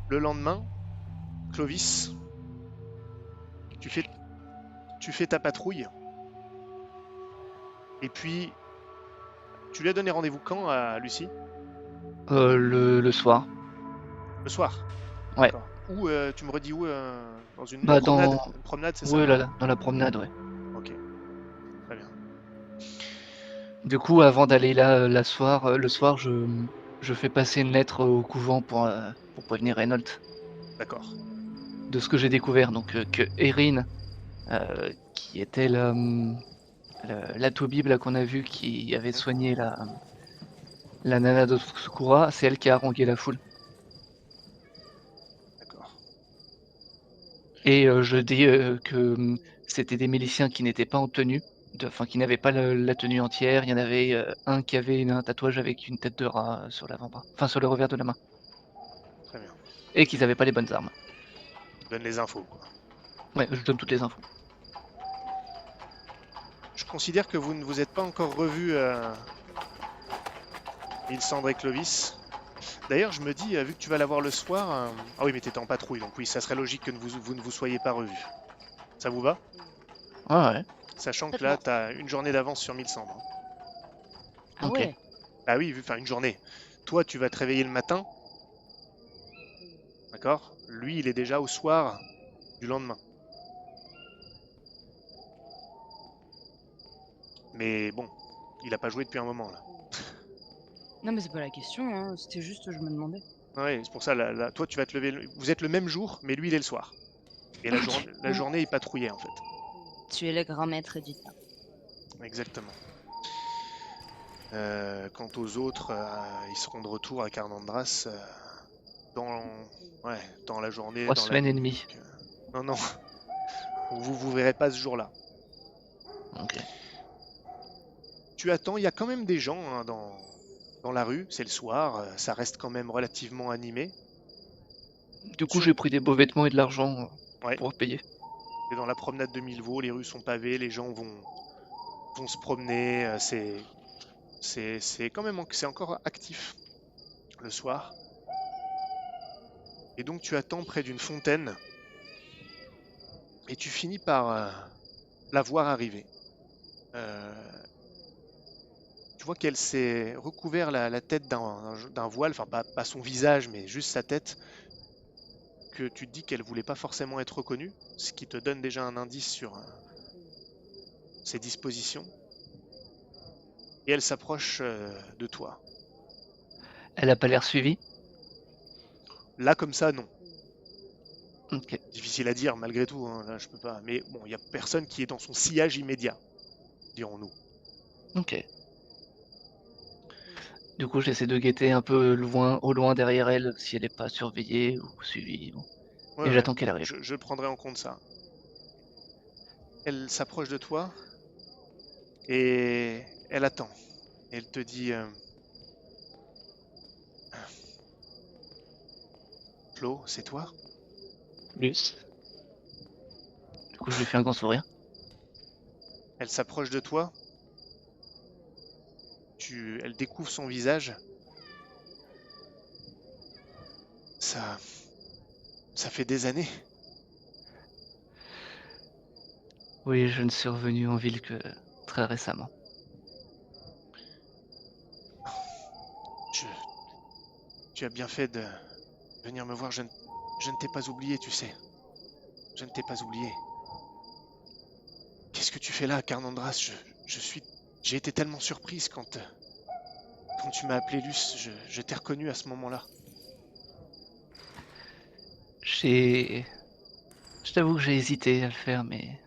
Le lendemain, Clovis, tu fais, tu fais ta patrouille et puis tu lui as donné rendez-vous quand à Lucie? Le soir. Le soir. Ouais. D'accord. Où tu me redis où dans une Bah promenade? dans... Une promenade, c'est ça? Ouais, là, dans la promenade, ouais. Ok, très bien. Du coup, avant d'aller là, le soir, je fais passer une lettre au couvent pour prévenir Reynolds D'accord. de ce que j'ai découvert. Donc, que Erin, qui était la toubib là qu'on a vu qui avait Mhm. soigné la nana de Tsukura, c'est elle qui a harangué la foule. D'accord. Et je dis que c'était des miliciens qui n'étaient pas en tenue, enfin qui n'avaient pas la tenue entière. Il y en avait un qui avait un tatouage avec une tête de rat sur l'avant-bras, enfin sur le revers de la main, Très bien. et qu'ils n'avaient pas les bonnes armes. Donne les infos, quoi. Ouais, je donne toutes les infos. Je considère que vous ne vous êtes pas encore revus, Ilsandre et Clovis. D'ailleurs, je me dis, vu que tu vas la voir le soir. Ah oui, mais t'étais en patrouille, donc oui, ça serait logique que vous ne vous soyez pas revus. Ça vous va? Ouais, ouais, Sachant que là, Complètement. t'as une journée d'avance sur Mille Cendres, hein. Ah ok. ouais. Bah oui, enfin une journée. Toi, tu vas te réveiller le matin, d'accord? Lui, il est déjà au soir du lendemain. Mais bon, il a pas joué depuis un moment là. Non, mais c'est pas la question, hein. C'était juste, je me demandais. Ouais, c'est pour ça, toi, tu vas te lever. Vous êtes le même jour, mais lui, il est le soir. Et Ok. la journée, il patrouillait en fait. Tu es le grand maître du temps. Exactement. Quant aux autres, ils seront de retour à Carnandras dans, ouais, dans la journée, Trois dans la semaines et nuit. demie. Non, non, vous verrez pas ce jour-là. Ok. Tu attends, il y a quand même des gens, hein, dans la rue, c'est le soir, ça reste quand même relativement animé. Du coup, Sur, j'ai pris des beaux vêtements et de l'argent ouais, pour payer. et dans la promenade de Milvaux, les rues sont pavées, les gens vont se promener, c'est quand même, c'est encore actif le soir. Et donc tu attends près d'une fontaine et tu finis par la voir arriver. Euh, Tu vois qu'elle s'est recouvert la tête d'un voile, enfin pas son visage, mais juste sa tête, que tu te dis qu'elle voulait pas forcément être reconnue, ce qui te donne déjà un indice sur ses dispositions. Et elle s'approche de toi. Elle a pas l'air suivie. Là, comme ça, non. Ok. Difficile à dire, malgré tout, hein, là, je peux pas. Mais bon, il n'y a personne qui est dans son sillage immédiat, dirons-nous. Ok. Du coup, j'essaie de guetter un peu loin, au loin derrière elle, si elle est pas surveillée ou suivie. Bon. Ouais, Et ouais, j'attends qu'elle arrive. je prendrai en compte ça. Elle s'approche de toi et elle attend. Elle te dit, Flo, c'est toi? Plus. Du coup, je lui fais un grand sourire. Elle s'approche de toi, elle découvre son visage. Ça, ça fait des années. Oui, je ne suis revenu en ville que très récemment. Je, Tu as bien fait de venir me voir. Je ne t'ai pas oublié, tu sais. Je ne t'ai pas oublié. Qu'est-ce que tu fais là, Carnandras? Je suis, j'ai été tellement surprise quand tu m'as appelé Luce. Je t'ai reconnu à ce moment-là. J'ai... Je t'avoue que j'ai hésité à le faire, mais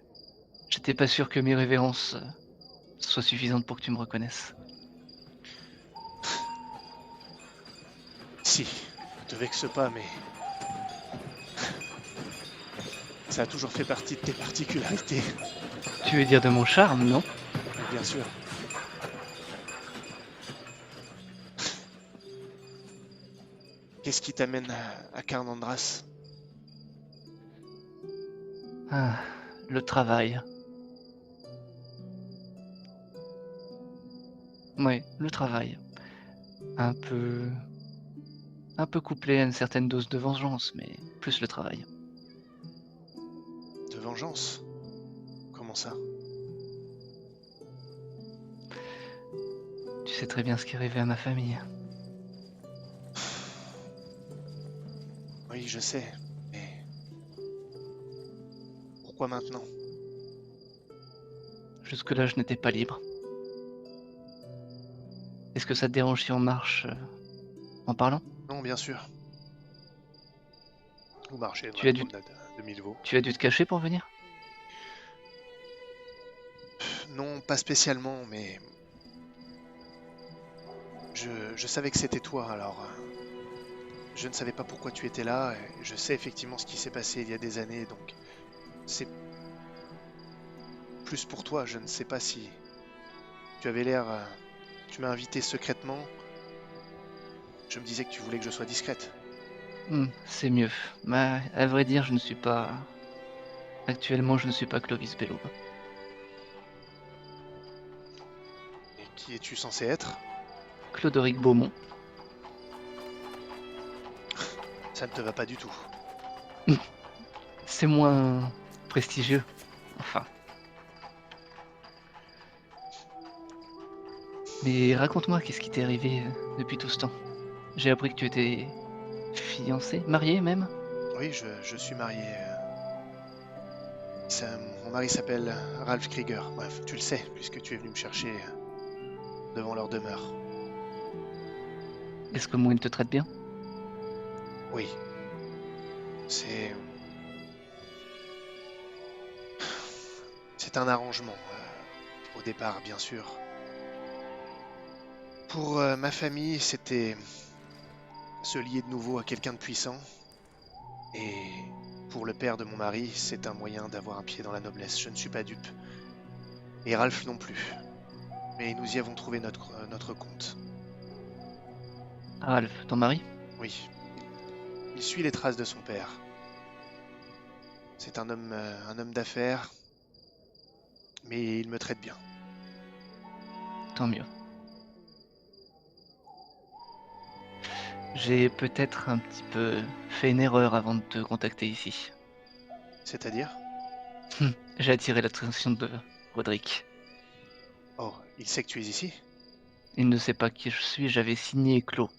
j'étais pas sûr que mes révérences soient suffisantes pour que tu me reconnaisses. Si, ne te vexe pas, mais ça a toujours fait partie de tes particularités. Tu veux dire de mon charme, non? Mais bien sûr. Qu'est-ce qui t'amène à Carnandras? Ah, le travail. Oui, le travail. Un peu... Un peu couplé à une certaine dose de vengeance, mais plus le travail. De vengeance? Comment ça? Tu sais très bien ce qui est arrivé à ma famille. Oui, je sais, mais pourquoi maintenant? Jusque-là, je n'étais pas libre. Est-ce que ça te dérange si on marche en parlant? Non, bien sûr. Vous marchez dans Tu la as dû, promenade de Milvaux. tu as dû te cacher pour venir? Non, pas spécialement, mais je savais que c'était toi, alors je ne savais pas pourquoi tu étais là, et je sais effectivement ce qui s'est passé il y a des années, donc c'est plus pour toi. Je ne sais pas si tu avais l'air... tu m'as invité secrètement, je me disais que tu voulais que je sois discrète. C'est mieux. Mais à vrai dire, je ne suis pas... Actuellement, je ne suis pas Clovis Bellow. Et qui es-tu censé être? Cloderic Beaumont. Ça ne te va pas du tout. C'est moins prestigieux. Enfin. Mais raconte-moi, qu'est-ce qui t'est arrivé depuis tout ce temps? J'ai appris que tu étais fiancé, marié même? Oui, je suis marié. Mon mari s'appelle Ralph Krieger. Bref, tu le sais, puisque tu es venu me chercher devant leur demeure. Est-ce que moi, il te traite bien? Oui, c'est... C'est un arrangement, au départ, bien sûr. Pour ma famille, c'était se lier de nouveau à quelqu'un de puissant. Et pour le père de mon mari, c'est un moyen d'avoir un pied dans la noblesse. Je ne suis pas dupe. Et Ralph non plus. Mais nous y avons trouvé notre compte. Ralph, ton mari? Oui, il suit les traces de son père. C'est un homme d'affaires, mais il me traite bien. Tant mieux. J'ai peut-être un petit peu fait une erreur avant de te contacter ici. C'est-à-dire? J'ai attiré l'attention de Roderick. Oh, il sait que tu es ici? Il ne sait pas qui je suis, j'avais signé Clos.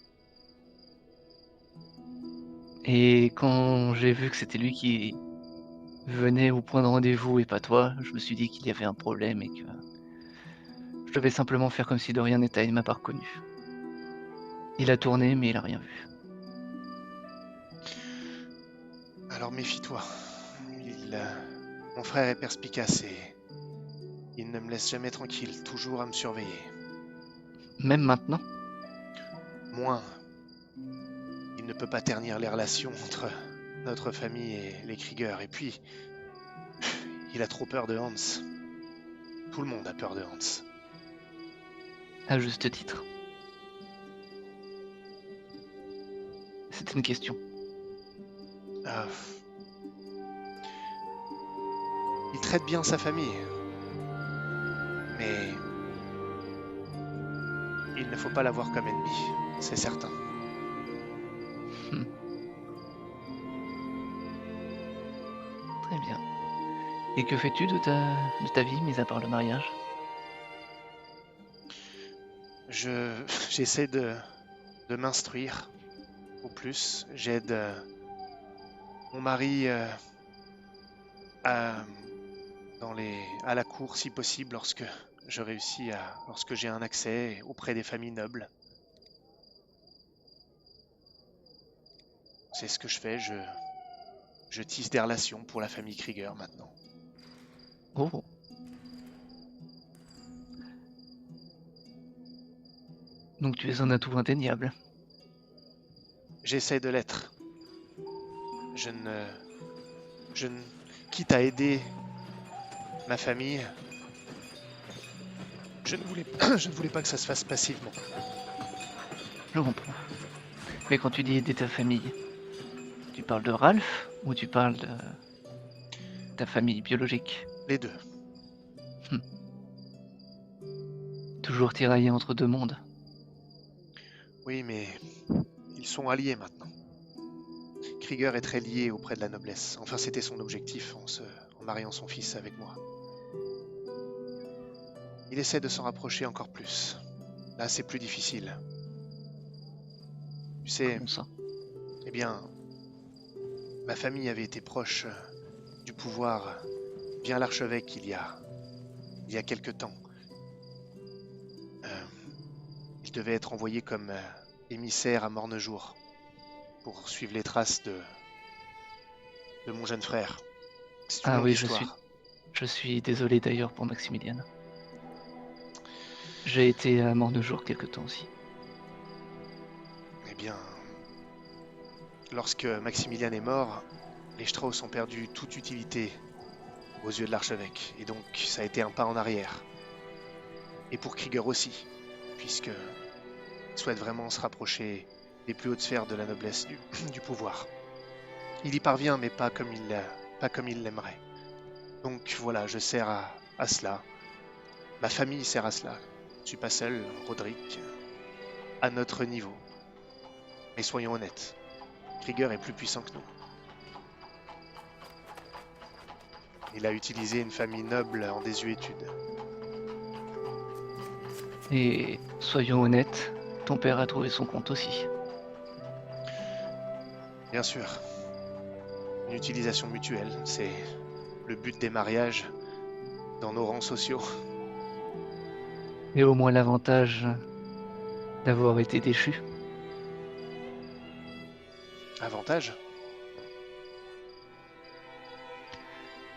Et quand j'ai vu que c'était lui qui venait au point de rendez-vous et pas toi, je me suis dit qu'il y avait un problème et que je devais simplement faire comme si de rien n'était, il m'a pas reconnu. Il a tourné, mais il a rien vu. Alors méfie-toi. Mon frère est perspicace et il ne me laisse jamais tranquille, toujours à me surveiller. Même maintenant, Moins, il ne peut pas ternir les relations entre notre famille et les Krieger. Et puis, il a trop peur de Hans. Tout le monde a peur de Hans. à juste titre. C'est une question. Ah, il traite bien sa famille. Mais il ne faut pas l'avoir comme ennemi, c'est certain. Hmm. Très bien. Et que fais-tu de ta vie, mis à part le mariage? J'essaie de m'instruire au plus. J'aide mon mari à, à la cour si possible lorsque j'ai un accès auprès des familles nobles. C'est ce que je fais, je tisse des relations pour la famille Krieger maintenant. Oh, donc tu es un atout indéniable. J'essaie de l'être. Je ne, je ne, quitte à aider ma famille, je ne voulais pas que ça se fasse passivement. Je comprends. Mais quand tu dis aider ta famille, tu parles de Ralph ou tu parles de ta famille biologique? Les deux. Toujours tiraillé entre deux mondes. Oui, mais Ils sont alliés maintenant. Krieger est très lié auprès de la noblesse. Enfin, c'était son objectif en mariant son fils avec moi. Il essaie de s'en rapprocher encore plus. Là, c'est plus difficile. Tu sais, Comment ça? eh bien, ma famille avait été proche du pouvoir via l'archevêque il y a quelque temps. Euh, il devait être envoyé comme émissaire à Mornejour pour suivre les traces de mon jeune frère. C'est une Ah longue oui, histoire. je suis désolé d'ailleurs pour Maximilian. J'ai été à Mornejour quelque temps aussi. Eh bien, lorsque Maximilian est mort, les Strauss ont perdu toute utilité aux yeux de l'archevêque, et donc ça a été un pas en arrière. Et pour Krieger aussi, puisque il souhaite vraiment se rapprocher des plus hautes sphères de la noblesse du pouvoir. Il y parvient, mais pas comme il l'aimerait. Donc voilà, je sers à cela. Ma famille sert à cela. Je ne suis pas seul, Roderick, à notre niveau. Mais soyons honnêtes, Krieger est plus puissant que nous. Il a utilisé une famille noble en désuétude. Et soyons honnêtes, ton père a trouvé son compte aussi. Bien sûr, une utilisation mutuelle, c'est le but des mariages dans nos rangs sociaux. Et au moins l'avantage d'avoir été déchu. Avantage?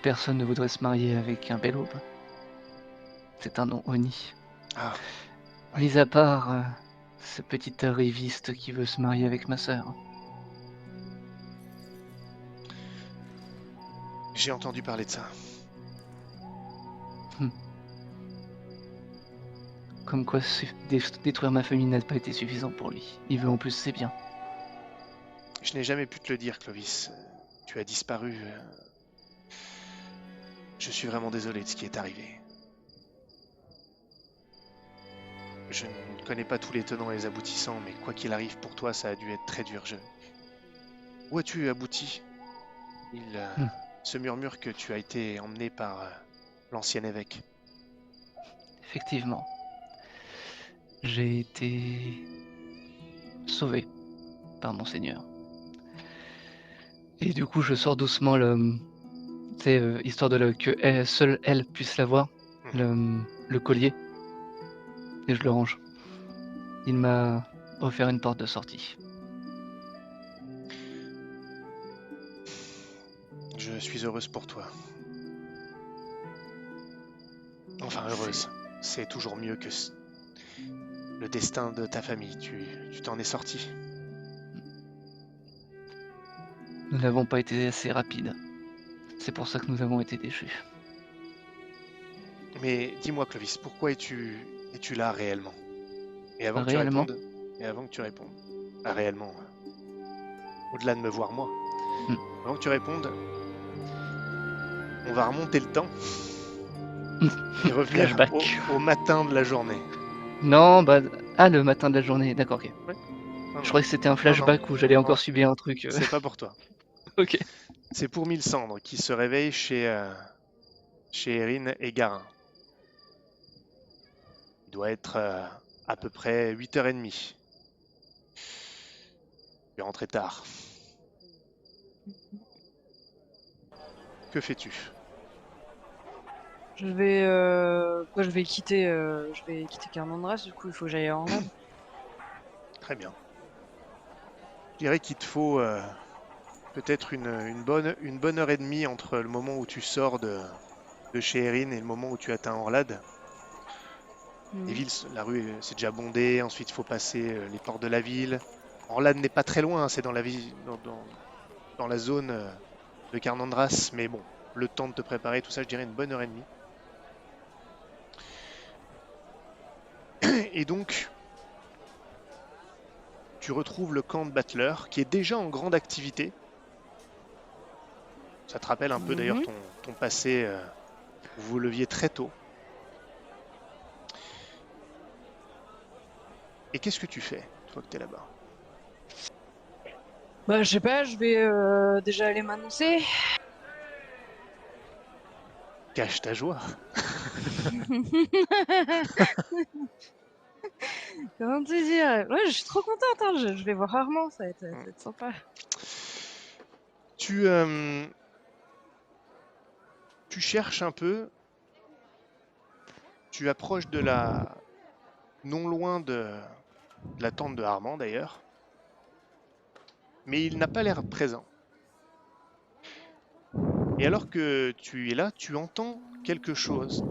Personne ne voudrait se marier avec un bel aube. C'est un nom honni. Ah, oui. Mis à part ce petit arriviste qui veut se marier avec ma sœur. J'ai entendu parler de ça. Comme quoi détruire ma famille n'a pas été suffisant pour lui. Il veut en plus ses biens. Je n'ai jamais pu te le dire, Clovis. Tu as disparu. Je suis vraiment désolé de ce qui est arrivé. Je ne connais pas tous les tenants et les aboutissants, mais quoi qu'il arrive pour toi, ça a dû être très dur. Où as-tu abouti? Il se murmure que tu as été emmené par l'ancien évêque. Effectivement. J'ai été sauvé par Monseigneur. Et du coup, je sors doucement le... Tu sais, histoire que seule elle puisse l'avoir, le collier. Et je le range. Il m'a offert une porte de sortie. Je suis heureuse pour toi. Enfin, heureuse. C'est toujours mieux que le destin de ta famille. Tu t'en es sorti. Nous n'avons pas été assez rapides. C'est pour ça que nous avons été déchus. Mais dis-moi, Clovis, pourquoi es-tu là réellement? Et avant que tu Réellement? répondes, réellement, au-delà de me voir moi, avant que tu répondes, on va remonter le temps et revenir Flashback. au matin de la journée. Non, bah... Ah, le matin de la journée, d'accord, ok. Ouais. Je croyais que c'était un flashback où j'allais encore subir un truc. C'est pas pour toi. Ok. C'est pour Mylsandre qui se réveille chez Erin et Garin. Il doit être à peu près 8h30. Tu es rentré tard. Que fais-tu? Je vais quitter Carmandras, du coup il faut que j'aille en Orlade. Très bien. Je dirais qu'il te faut peut-être une bonne heure et demie entre le moment où tu sors de chez Erin et le moment où tu atteins Orlade. Les villes, la rue c'est déjà bondé, ensuite il faut passer les portes de la ville. Orlade n'est pas très loin, c'est dans la ville, dans la zone de Carnandras, mais bon, le temps de te préparer, tout ça, je dirais une bonne heure et demie. Et donc, tu retrouves le camp de Battler, qui est déjà en grande activité. Ça te rappelle un peu d'ailleurs ton passé, où vous leviez très tôt. Et qu'est-ce que tu fais, toi que tu es là-bas? Bah, je sais pas, je vais déjà aller m'annoncer. Cache ta joie. Comment te dire? Ouais, je suis trop contente, hein. Je vais voir rarement, ça Mm. va être sympa. Tu, euh, tu cherches un peu, tu approches de la... non loin de la tente de Armand d'ailleurs, mais il n'a pas l'air présent. Et alors que tu es là, tu entends quelque chose,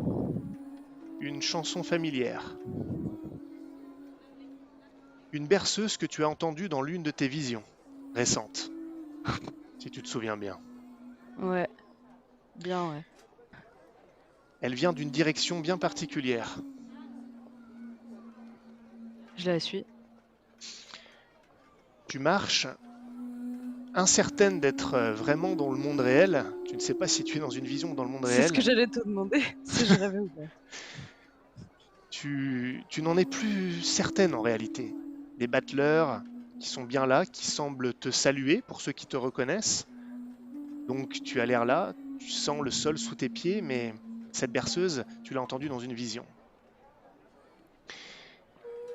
une chanson familière, une berceuse que tu as entendue dans l'une de tes visions récentes, si tu te souviens bien. Ouais, bien, ouais. Elle vient d'une direction bien particulière. Je la suis. Tu marches, incertaine d'être vraiment dans le monde réel. Tu ne sais pas si tu es dans une vision ou dans le monde C'est ce que réel. j'allais te demander, si je rêvais ou pas. Tu n'en es plus certaine en réalité. Les battleurs qui sont bien là, qui semblent te saluer pour ceux qui te reconnaissent. Donc tu as l'air là, tu sens le sol sous tes pieds, mais cette berceuse, tu l'as entendue dans une vision.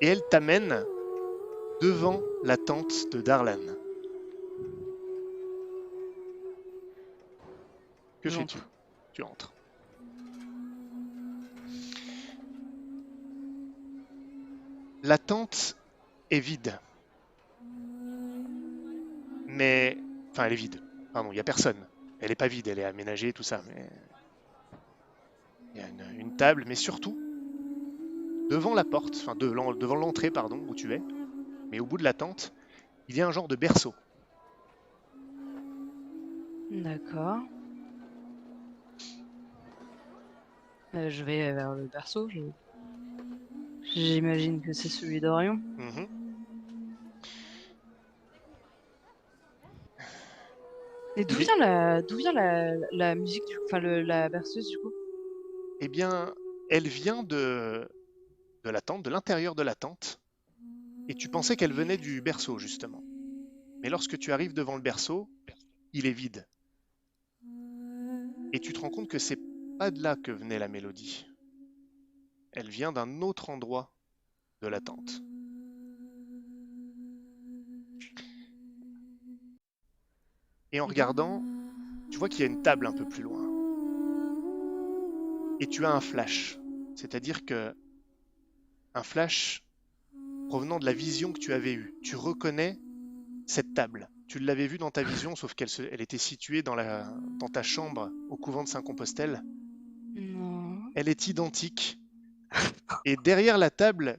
Et elle t'amène devant la tente de Darlan. Que fais-tu? J'entre. Tu entres. La tente est vide. Mais... Enfin, elle est vide. Pardon, il n'y a personne. Elle n'est pas vide, elle est aménagée, tout ça. Mais il y a une table, mais surtout, devant la porte, enfin devant l'entrée, pardon, où tu es, mais au bout de la tente, il y a un genre de berceau. D'accord. Je vais vers le berceau. J'imagine que c'est celui d'Orion. Mhm. Et Il est... d'où vient la musique, enfin la berceuse du coup? Eh bien, elle vient de la tente, de l'intérieur de la tente, et tu pensais qu'elle venait du berceau, justement. Mais lorsque tu arrives devant le berceau, il est vide. Et tu te rends compte que c'est pas de là que venait la mélodie. Elle vient d'un autre endroit de la tente. Et en Et donc, regardant, tu vois qu'il y a une table un peu plus loin. Et tu as un flash. C'est-à-dire que un flash provenant de la vision que tu avais eue. Tu reconnais cette table. Tu l'avais vue dans ta vision, sauf elle était située dans ta chambre au couvent de Saint-Compostelle. non. Elle est identique. Et derrière la table,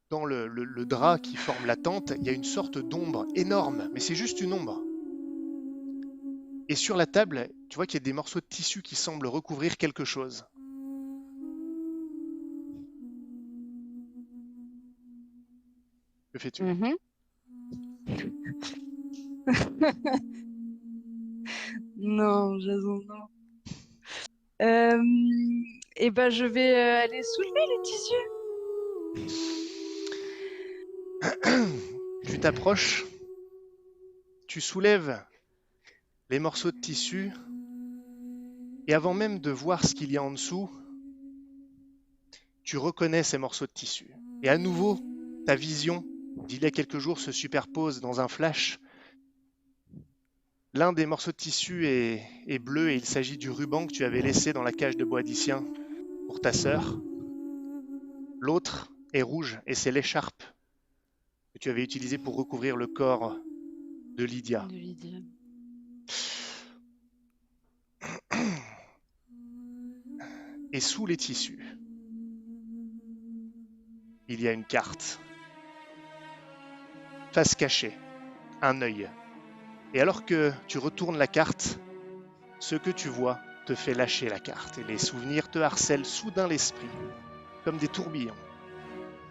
dans le drap qui forme la tente, il y a une sorte d'ombre énorme, mais c'est juste une ombre. Et sur la table, tu vois qu'il y a des morceaux de tissu qui semblent recouvrir quelque chose. Que fais-tu? Mhm. Non, Jason, non. Euh, et ben je vais aller soulever les tissus. Tu t'approches, tu soulèves les morceaux de tissu, et avant même de voir ce qu'il y a en dessous, tu reconnais ces morceaux de tissu. Et à nouveau, ta vision d'il y a quelques jours se superpose dans un flash. L'un des morceaux de tissu est bleu et il s'agit du ruban que tu avais laissé dans la cage de Boadicien pour ta sœur. L'autre est rouge et c'est l'écharpe que tu avais utilisée pour recouvrir le corps de Lydia. De Lydia. Et sous les tissus, il y a une carte. Face cachée, un œil. Et alors que tu retournes la carte, ce que tu vois te fait lâcher la carte et les souvenirs te harcèlent soudain l'esprit, comme des tourbillons.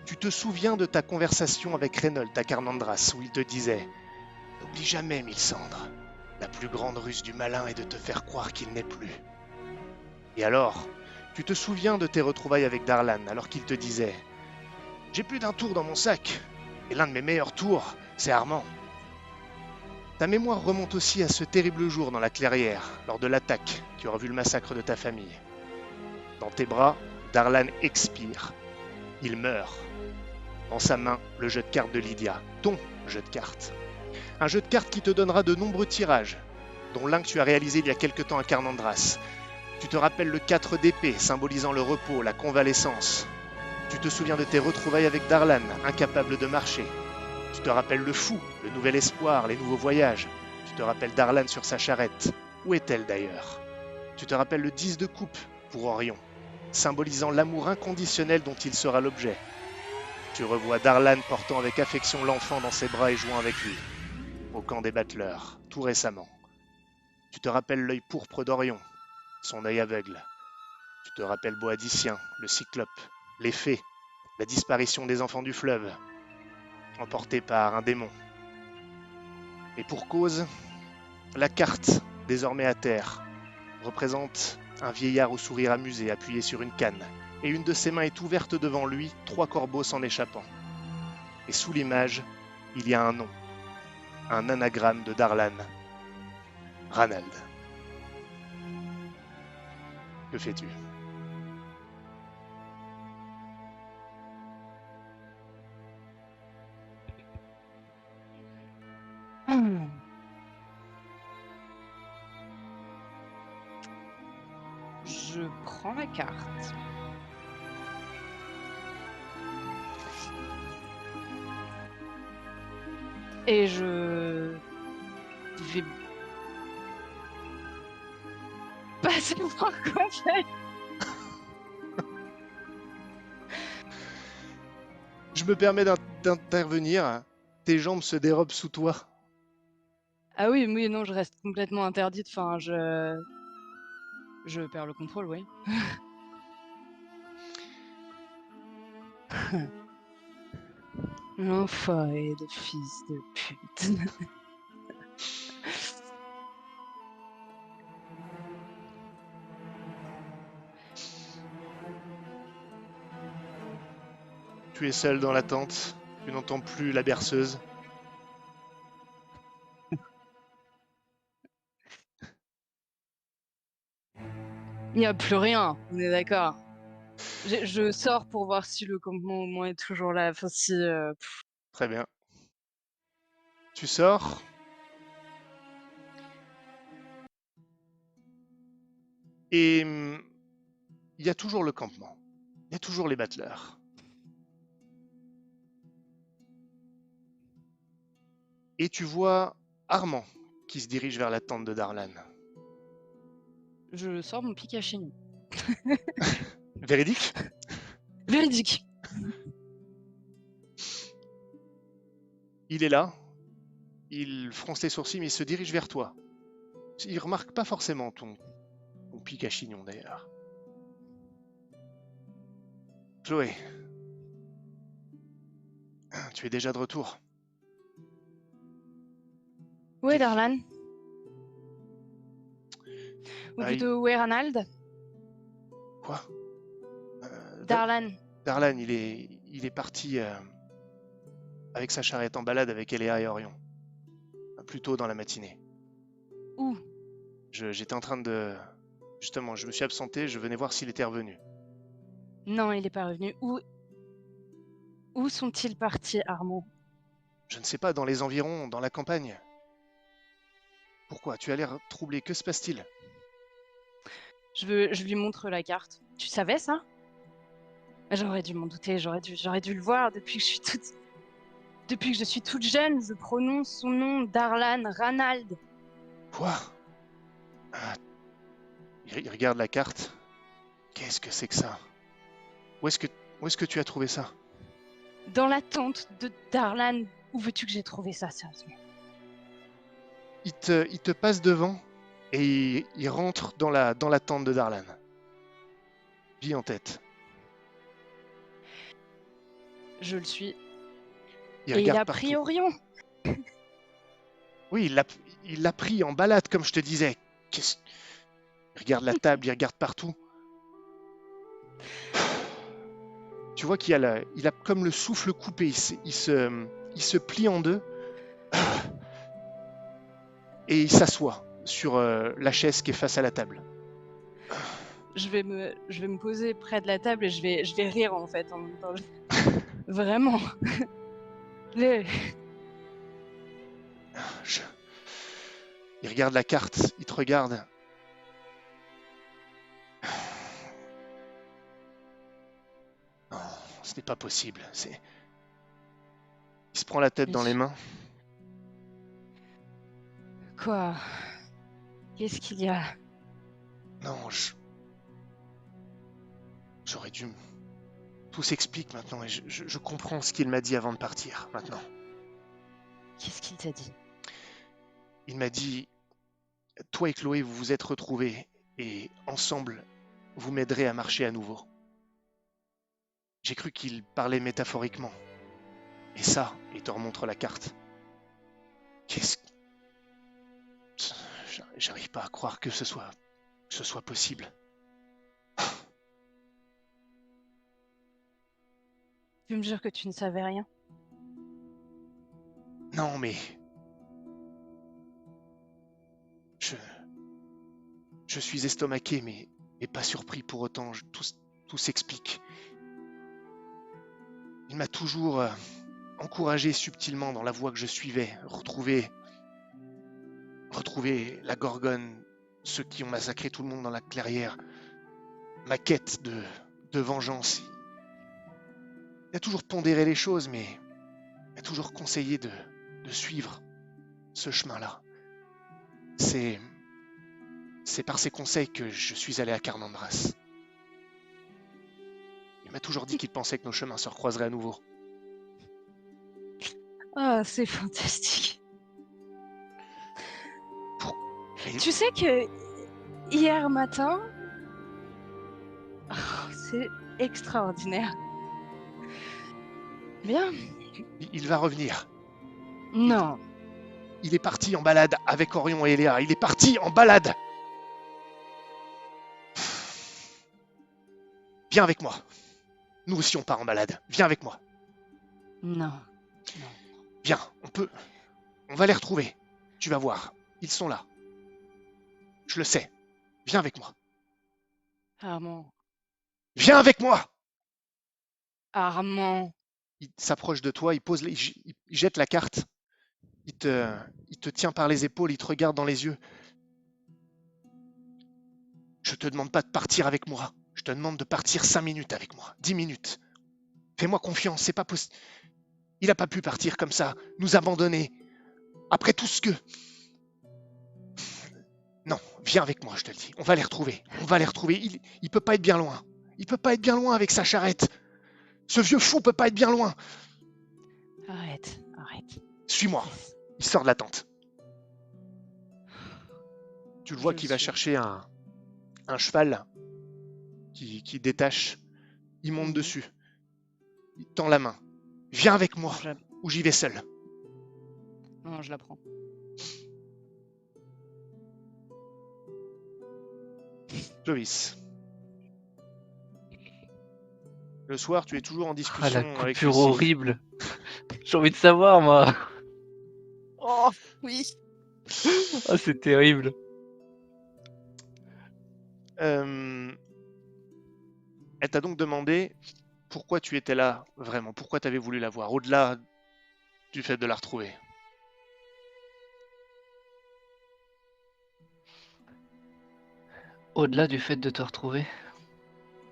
Tu te souviens de ta conversation avec Reynold à Carnandras où il te disait « N'oublie jamais, Mylsandre, la plus grande ruse du malin est de te faire croire qu'il n'est plus. » Et alors, tu te souviens de tes retrouvailles avec Darlan alors qu'il te disait « J'ai plus d'un tour dans mon sac, et l'un de mes meilleurs tours, c'est Armand. » Ta mémoire remonte aussi à ce terrible jour dans la clairière, lors de l'attaque qui aura vu le massacre de ta famille. Dans tes bras, Darlan expire. Il meurt. Dans sa main, le jeu de cartes de Lydia, ton jeu de cartes. Un jeu de cartes qui te donnera de nombreux tirages, dont l'un que tu as réalisé il y a quelque temps à Carnandras. Tu te rappelles le 4 d'épée, symbolisant le repos, la convalescence. Tu te souviens de tes retrouvailles avec Darlan, incapable de marcher. Tu te rappelles le fou, le nouvel espoir, les nouveaux voyages. Tu te rappelles Darlan sur sa charrette. Où est-elle d'ailleurs? Tu te rappelles le 10 de coupe pour Orion, symbolisant l'amour inconditionnel dont il sera l'objet. Tu revois Darlan portant avec affection l'enfant dans ses bras et jouant avec lui, au camp des battleurs, tout récemment. Tu te rappelles l'œil pourpre d'Orion, son œil aveugle. Tu te rappelles Boadicien, le cyclope, les fées, la disparition des enfants du fleuve, emportés par un démon. Et pour cause, la carte, désormais à terre, représente un vieillard au sourire amusé appuyé sur une canne, et une de ses mains est ouverte devant lui, 3 corbeaux s'en échappant. Et sous l'image, il y a un nom, un anagramme de Darlan, Ranald. Que fais-tu? Je prends la carte. Et je vais pas savoir quoi faire. Je me permets d'intervenir. Tes jambes se dérobent sous toi. Ah oui, oui, non, je reste complètement interdite. Enfin, je perds le contrôle, oui. L'enfoiré de fils de pute. Tu es seul dans la tente. Tu n'entends plus la berceuse. Il n'y a plus rien, on est d'accord. Je sors pour voir si le campement au moins est toujours là. Enfin, si. Très bien. Tu sors. Et il y a toujours le campement. Il y a toujours les battleurs. Et tu vois Armand qui se dirige vers la tente de Darlan. Je sors mon pic à chignon. Véridique? Véridique. Il est là. Il fronce les sourcils, mais il se dirige vers toi. Il remarque pas forcément ton pic à chignon d'ailleurs. Chloé, tu es déjà de retour. Où est Darlan? Ou Ah, plutôt, où est Ranald? Quoi? Darlan. Darlan, il est parti avec sa charrette en balade avec Eléa et Orion. Plus tôt dans la matinée. Où? J'étais en train de... Justement, je me suis absenté, je venais voir s'il était revenu. Non, il n'est pas revenu. Où sont-ils partis, Armand? Je ne sais pas, dans les environs, dans la campagne. Pourquoi? Tu as l'air troublé, que se passe-t-il? Je lui montre la carte. Tu savais ça? J'aurais dû m'en douter, j'aurais dû le voir depuis que je suis toute jeune, je prononce son nom, Darlan, Ranald. Quoi? Il regarde la carte. Qu'est-ce que c'est que ça? Où est-ce que tu as trouvé ça? Dans la tente de Darlan. Où veux-tu que j'ai trouvé ça, sérieusement? Il te passe devant et il rentre dans la tente de Darlan. Vie en tête. Je le suis. Il Et il regarde a partout. pris Orion. Oui, il l'a pris en balade, comme je te disais. Il regarde la table, il regarde partout. Tu vois qu'il a comme le souffle coupé. Il se plie en deux. et il s'assoit sur la chaise qui est face à la table. Je vais me poser près de la table et je vais rire en fait en même temps. Vraiment. Les- Je- Il regarde la carte, il te regarde. Non, ce n'est pas possible. Il se prend la tête dans les mains. Quoi? Qu'est-ce qu'il y a? Non, j'aurais dû... Tout s'explique maintenant et je comprends ce qu'il m'a dit avant de partir, maintenant. Qu'est-ce qu'il t'a dit? Il m'a dit, toi et Chloé, vous vous êtes retrouvés et ensemble, vous m'aiderez à marcher à nouveau. J'ai cru qu'il parlait métaphoriquement. Et ça, il te remontre la carte. Qu'est-ce que... J'arrive pas à croire que ce soit possible. Tu me jures que tu ne savais rien? Non, mais... Je suis estomaqué, mais pas surpris pour autant. Tout s'explique. Il m'a toujours encouragé subtilement dans la voie que je suivais. Retrouver la Gorgone, ceux qui ont massacré tout le monde dans la clairière. Ma quête de vengeance. Il a toujours pondéré les choses, mais il a toujours conseillé de suivre ce chemin-là. C'est par ses conseils que je suis allé à Carnandras. Il m'a toujours dit qu'il pensait que nos chemins se recroiseraient à nouveau. Ah, c'est fantastique. Et Tu sais que hier matin, oh, c'est extraordinaire. Bien. il va revenir. Non. Il est parti en balade avec Orion et Eléa. Il est parti en balade. Viens avec moi. Nous aussi on part en balade. Viens avec moi. Non. Viens, on va les retrouver. Tu vas voir, ils sont là. Je le sais. Viens avec moi. Armand. Viens avec moi. Armand. Il s'approche de toi, il jette la carte. Il te tient par les épaules, il te regarde dans les yeux. Je te demande pas de partir avec moi. Je te demande de partir 5 minutes avec moi. 10 minutes. Fais-moi confiance, c'est pas possible. Il n'a pas pu partir comme ça, nous abandonner. Après tout ce que... Non, viens avec moi, je te le dis. On va les retrouver. On va les retrouver. Il peut pas être bien loin. Il peut pas être bien loin avec sa charrette. Ce vieux fou peut pas être bien loin. Arrête. Suis-moi. Il sort de la tente. Tu le vois qu'il va chercher un cheval qui détache. Il monte dessus. Il tend la main. Viens avec moi, ou j'y vais seul. Non, je la prends. Clovis. Le soir, tu es toujours en Ah, discussion la avec coupure Lucie. horrible. J'ai envie de savoir, moi. Oh, oui. Ah, c'est terrible. Elle t'a donc demandé pourquoi tu étais là, vraiment. Pourquoi tu avais voulu la voir, au-delà du fait de la retrouver. Au-delà du fait de te retrouver,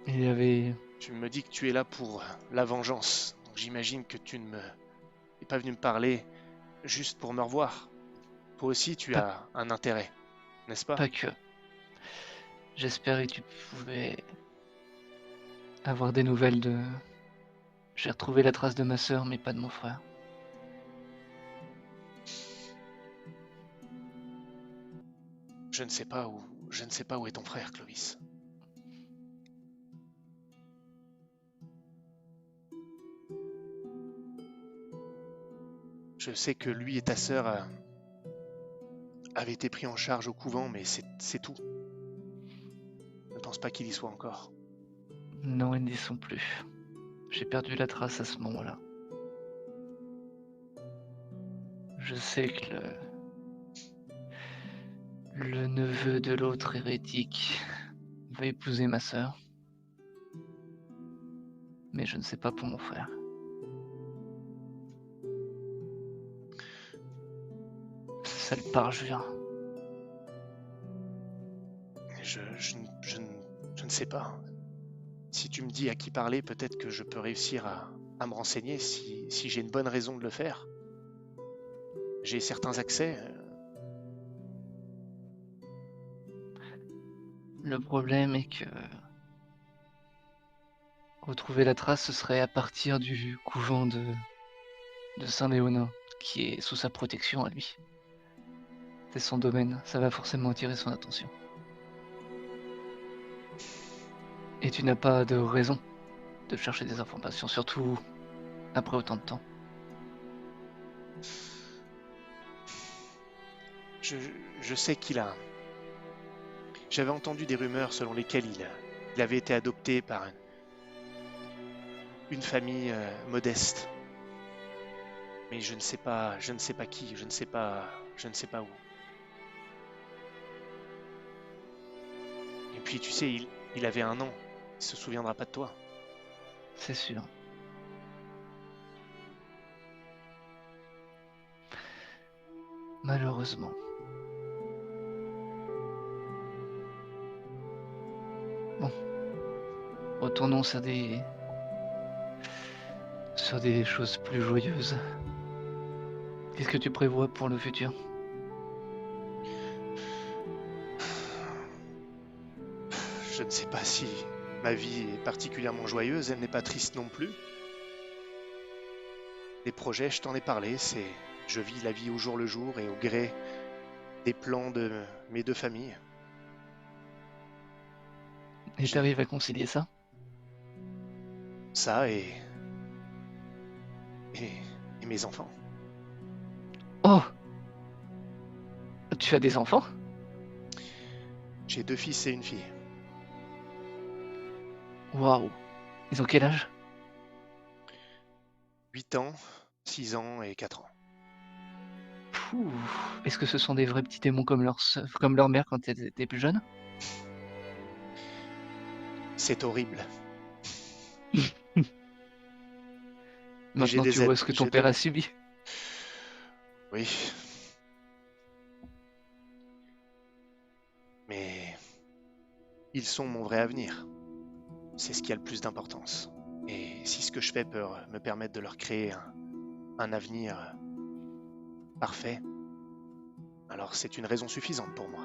il y avait... Tu me dis que tu es là pour la vengeance. Donc j'imagine que tu ne es pas venu me parler juste pour me revoir. Toi aussi, tu as un intérêt, n'est-ce pas? Pas que. J'espérais que tu pouvais avoir des nouvelles de... J'ai retrouvé la trace de ma sœur, mais pas de mon frère. Je ne sais pas où est ton frère, Clovis. Je sais que lui et ta sœur avaient été pris en charge au couvent, mais c'est tout. Je ne pense pas qu'il y soit encore. Non, ils n'y sont plus. J'ai perdu la trace à ce moment-là. Je sais que Le neveu de l'autre hérétique va épouser ma sœur, mais je ne sais pas pour mon frère. Sale parjure. Je ne sais pas. Si tu me dis à qui parler, peut-être que je peux réussir à me renseigner si j'ai une bonne raison de le faire. J'ai certains accès. Le problème est que retrouver la trace, ce serait à partir du couvent de Saint-Léonin, qui est sous sa protection à lui. C'est son domaine, ça va forcément attirer son attention. Et tu n'as pas de raison de chercher des informations, surtout après autant de temps. Je sais qu'il a... J'avais entendu des rumeurs selon lesquelles il avait été adopté par une famille modeste. Mais je ne sais pas qui, je ne sais pas où. Et puis tu sais, il avait 1 an, il se souviendra pas de toi. C'est sûr. Malheureusement. Bon. Retournons sur des choses plus joyeuses. Qu'est-ce que tu prévois pour le futur? Je ne sais pas si ma vie est particulièrement joyeuse, elle n'est pas triste non plus. Les projets, je t'en ai parlé, je vis la vie au jour le jour et au gré des plans de mes 2 familles. Et t'arrives à concilier ça? Ça et mes enfants. Oh! Tu as des enfants? J'ai 2 fils et une fille. Waouh! Ils ont quel âge? 8 ans, 6 ans et 4 ans. Pouh. Est-ce que ce sont des vrais petits démons comme leur mère quand elles étaient plus jeunes? C'est horrible. Maintenant tu vois ce que ton père a subi. Oui. Mais ils sont mon vrai avenir. C'est ce qui a le plus d'importance. Et si ce que je fais peut me permettre de leur créer un avenir parfait, alors c'est une raison suffisante pour moi.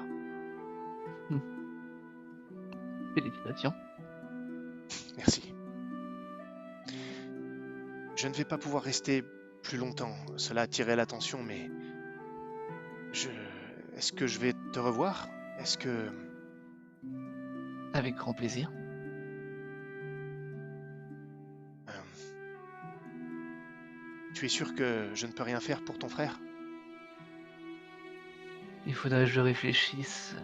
Félicitations. Merci. Je ne vais pas pouvoir rester plus longtemps. Cela attirait l'attention, mais est-ce que je vais te revoir? Est-ce que... Avec grand plaisir. Tu es sûr que je ne peux rien faire pour ton frère? Il faudrait que je réfléchisse.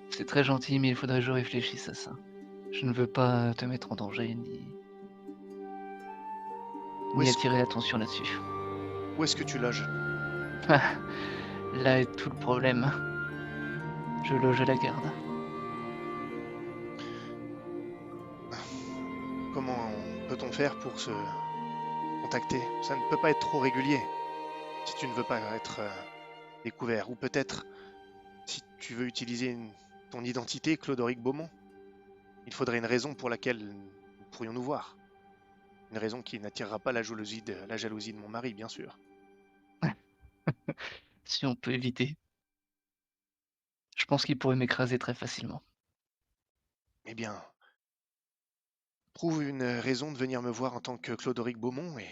C'est très gentil, mais il faudrait que je réfléchisse à ça. Je ne veux pas te mettre en danger, ni attirer l'attention là-dessus. Où est-ce que tu loges? Là est tout le problème. Je loge à la garde. Comment peut-on faire pour se contacter? Ça ne peut pas être trop régulier si tu ne veux pas être découvert. Ou peut-être, si tu veux utiliser ton identité, Clodoric Beaumont, il faudrait une raison pour laquelle nous pourrions nous voir. Une raison qui n'attirera pas la jalousie de mon mari, bien sûr. Si on peut éviter. Je pense qu'il pourrait m'écraser très facilement. Eh bien, trouve une raison de venir me voir en tant que Clodoric Beaumont et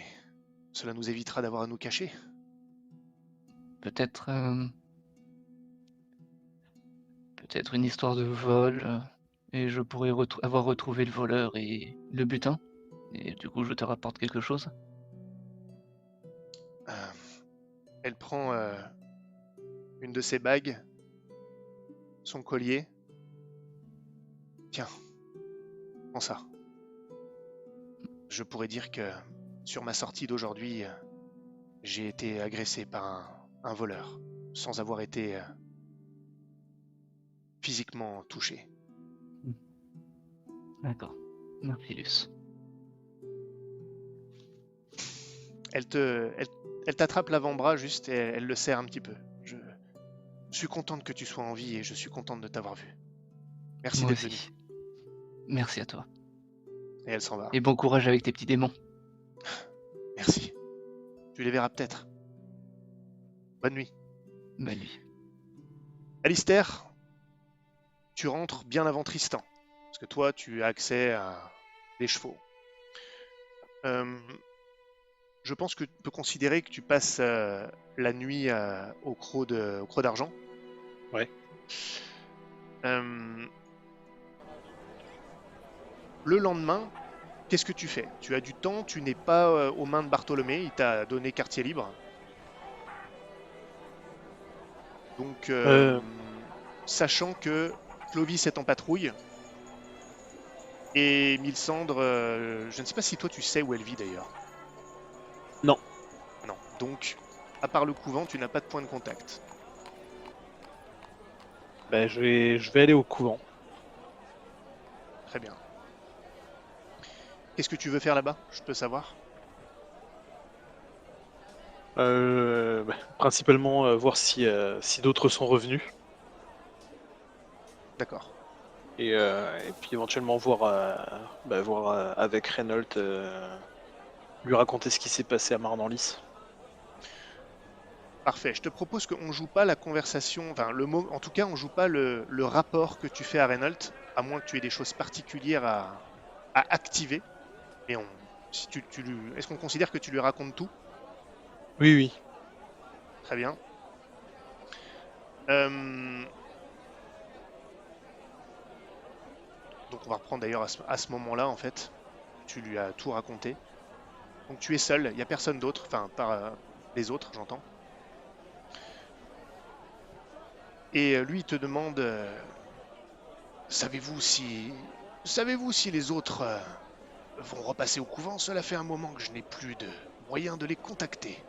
cela nous évitera d'avoir à nous cacher. Peut-être une histoire de vol, et je pourrais avoir retrouvé le voleur et le butin, et du coup je te rapporte quelque chose. Elle prend une de ses bagues, son collier. Tiens, prends ça. Je pourrais dire que sur ma sortie d'aujourd'hui, j'ai été agressé par un voleur, sans avoir été physiquement touché. D'accord. Merci, Luce. Elle t'attrape l'avant-bras juste et elle le serre un petit peu. Je suis contente que tu sois en vie et je suis contente de t'avoir vu. Merci Moi d'être venu. aussi. Merci à toi. Et elle s'en va. Et bon courage avec tes petits démons. Merci. Tu les verras peut-être. Bonne nuit. Bonne nuit. Alistair, tu rentres bien avant Tristan. Parce que toi, tu as accès à des chevaux. Euh, je pense que tu peux considérer que tu passes la nuit au Croc d'Argent. Ouais. Euh, le lendemain, qu'est-ce que tu fais? Tu as du temps, tu n'es pas aux mains de Bartholomé, il t'a donné quartier libre. Donc, sachant que Clovis est en patrouille, et Mylsandre, je ne sais pas si toi tu sais où elle vit d'ailleurs. Non. Non. Donc, à part le couvent, tu n'as pas de point de contact. Ben, je vais aller au couvent. Très bien. Qu'est-ce que tu veux faire là-bas? Je peux savoir? Principalement voir si d'autres sont revenus. D'accord. Et puis éventuellement voir avec Reynolds, lui raconter ce qui s'est passé à Marne-en-Lys. Parfait. Je te propose qu'on joue pas la conversation, enfin le mot, en tout cas, on joue pas le rapport que tu fais à Reynolds, à moins que tu aies des choses particulières à activer. Mais si est-ce qu'on considère que tu lui racontes tout? Oui, oui. Très bien. Euh, Donc on va reprendre d'ailleurs à ce moment-là, en fait. Tu lui as tout raconté. Donc tu es seul, il n'y a personne d'autre, enfin, par les autres, j'entends. Et lui, il te demande, savez-vous si... Savez-vous si les autres vont repasser au couvent? Cela fait un moment que je n'ai plus de moyen de les contacter.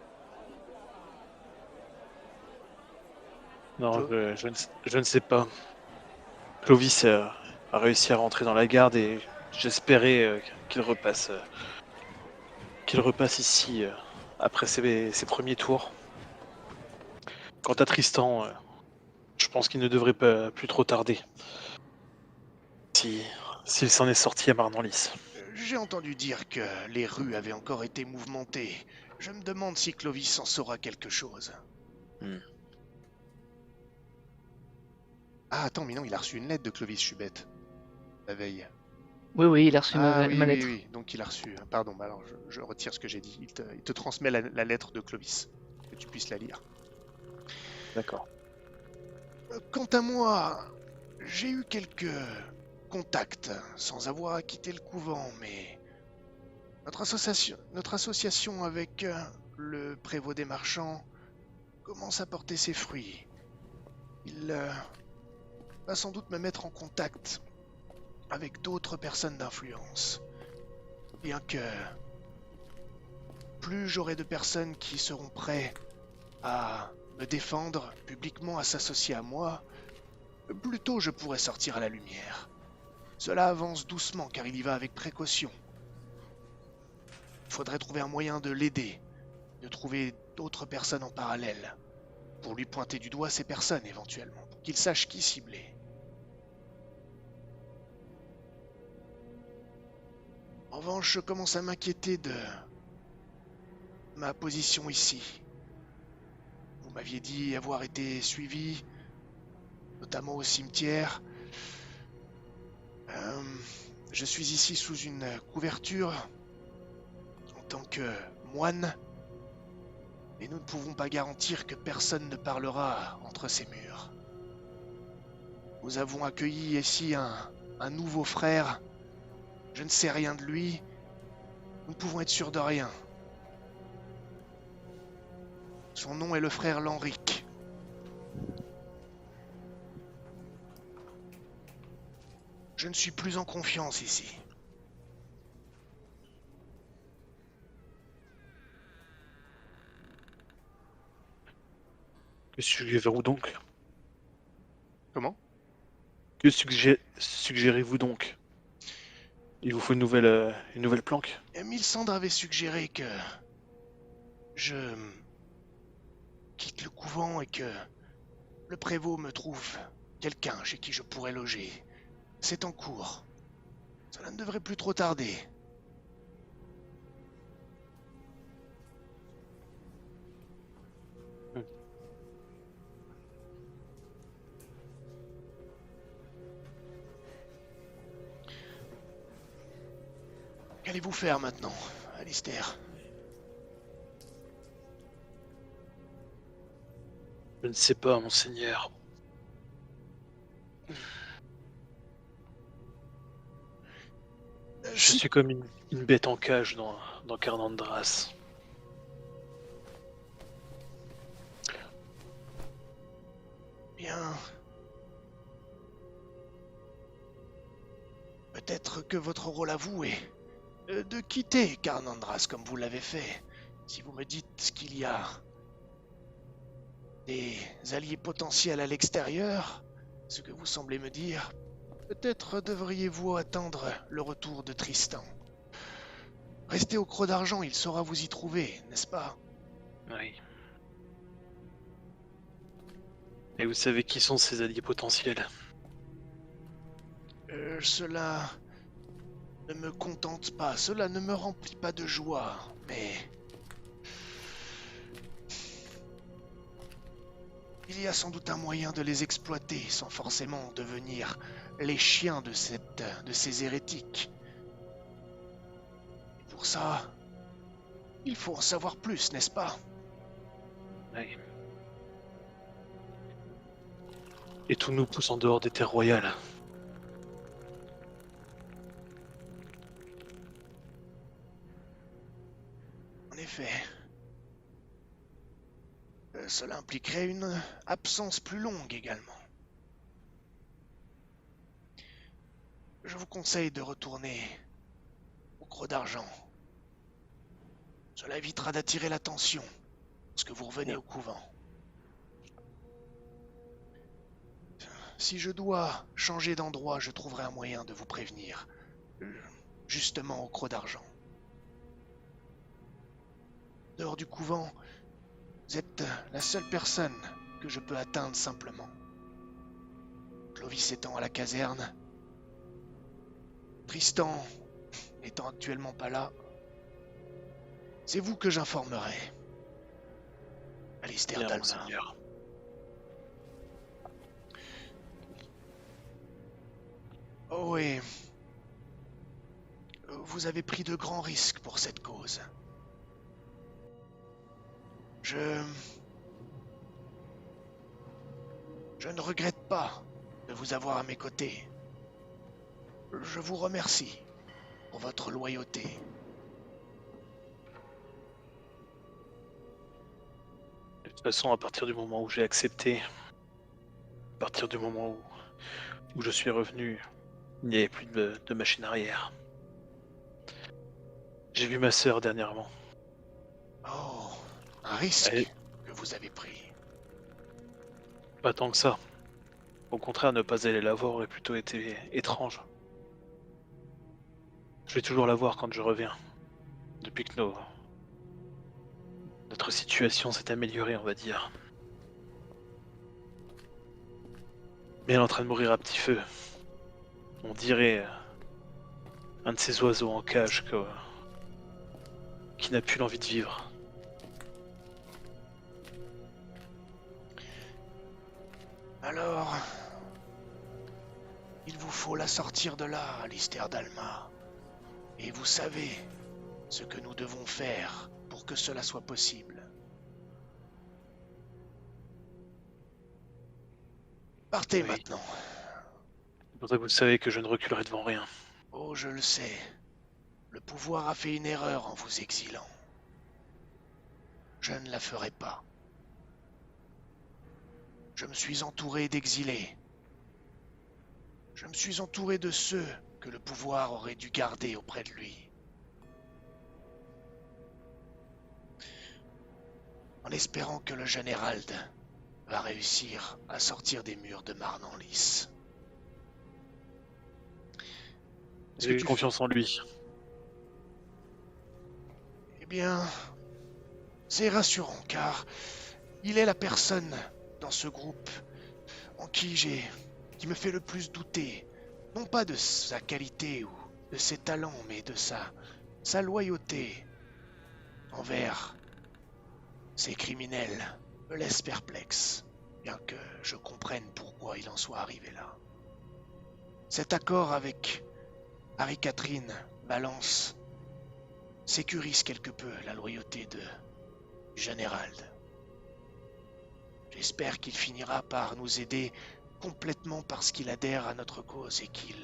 Non, Clo- je ne sais pas. Clovis a réussi à rentrer dans la garde et j'espérais qu'il repasse ici après ses premiers tours. Quant à Tristan, je pense qu'il ne devrait pas plus trop tarder. S'il s'en est sorti à Marne-en-Lys. J'ai entendu dire que les rues avaient encore été mouvementées. Je me demande si Clovis en saura quelque chose. Hmm. Ah, attends, mais non, il a reçu une lettre de Clovis, je suis bête. La veille. Oui, il a reçu Ah oui, ma oui, lettre. oui, donc il a reçu. Pardon, bah alors je retire ce que j'ai dit. Il te transmet la lettre de Clovis, que tu puisses la lire. D'accord. Quant à moi, j'ai eu quelques contacts sans avoir à quitter le couvent, mais notre association avec le prévôt des marchands commence à porter ses fruits. Il va sans doute me mettre en contact avec d'autres personnes d'influence, bien que plus j'aurai de personnes qui seront prêtes à me défendre publiquement, à s'associer à moi, plus tôt je pourrai sortir à la lumière. Cela avance doucement car il y va avec précaution. Il faudrait trouver un moyen de l'aider, de trouver d'autres personnes en parallèle, pour lui pointer du doigt ces personnes éventuellement, pour qu'il sache qui cibler. En revanche, je commence à m'inquiéter de ma position ici. Vous m'aviez dit avoir été suivi, notamment au cimetière. Je suis ici sous une couverture en tant que moine, mais nous ne pouvons pas garantir que personne ne parlera entre ces murs. Nous avons accueilli ici un nouveau frère. Je ne sais rien de lui. Nous ne pouvons être sûrs de rien. Son nom est le frère Lanric. Je ne suis plus en confiance ici. Monsieur vers où donc? Comment? Que suggérez-vous donc? Il vous faut une nouvelle planque? Et Mylsandre avait suggéré que je quitte le couvent et que le prévôt me trouve quelqu'un chez qui je pourrais loger. C'est en cours. Cela ne devrait plus trop tarder. Qu'allez-vous faire maintenant, Alistair? Je ne sais pas, monseigneur. Je suis comme une bête en cage dans Carnandras. Bien. Peut-être que votre rôle à vous est de quitter Carnandras comme vous l'avez fait. Si vous me dites qu'il y a des alliés potentiels à l'extérieur, ce que vous semblez me dire, peut-être devriez-vous attendre le retour de Tristan. Restez au Creux d'Argent, il saura vous y trouver, n'est-ce pas? Oui. Et vous savez qui sont ces alliés potentiels? Cela ne me contente pas, cela ne me remplit pas de joie, mais... il y a sans doute un moyen de les exploiter sans forcément devenir les chiens de ces hérétiques. Et pour ça, il faut en savoir plus, n'est-ce pas? Oui. Et tout nous pousse en dehors des terres royales. En effet. Cela impliquerait une absence plus longue également. Je vous conseille de retourner au Creux d'Argent. Cela évitera d'attirer l'attention lorsque vous revenez au couvent. Si je dois changer d'endroit, je trouverai un moyen de vous prévenir. Justement au Creux d'Argent. Dehors du couvent, vous êtes la seule personne que je peux atteindre simplement. Clovis étant à la caserne, Tristan n'étant actuellement pas là, c'est vous que j'informerai. Alistair Bien, Dalma. monseigneur. Oh et... vous avez pris de grands risques pour cette cause. Je ne regrette pas de vous avoir à mes côtés. Je vous remercie pour votre loyauté. De toute façon, à partir du moment où j'ai accepté, à partir du moment où je suis revenu, il n'y avait plus de machine arrière. J'ai vu ma sœur dernièrement. Oh, un risque Elle- que vous avez pris. Pas tant que ça. Au contraire, ne pas aller la voir aurait plutôt été étrange. Je vais toujours la voir quand je reviens. Depuis que notre situation s'est améliorée, on va dire. Mais elle est en train de mourir à petit feu. On dirait un de ces oiseaux en cage qui n'a plus l'envie de vivre. Alors, il vous faut la sortir de là, Alistair Dalma. Et vous savez ce que nous devons faire pour que cela soit possible. Partez Oui. maintenant. C'est pour ça que vous savez que je ne reculerai devant rien. Oh, je le sais. Le pouvoir a fait une erreur en vous exilant. Je ne la ferai pas. Je me suis entouré d'exilés. Je me suis entouré de ceux que le pouvoir aurait dû garder auprès de lui. En espérant que le jeune Hérald va réussir à sortir des murs de Marne-en-Lys. Est-ce que J'ai tu confiance en lui. Eh bien, c'est rassurant car il est la personne dans ce groupe en qui me fait le plus douter, non pas de sa qualité ou de ses talents, mais de sa loyauté envers ces criminels me laisse perplexe, bien que je comprenne pourquoi il en soit arrivé là. Cet accord avec Harry-Catherine balance sécurise quelque peu la loyauté du jeune Hérald. J'espère qu'il finira par nous aider complètement parce qu'il adhère à notre cause et qu'il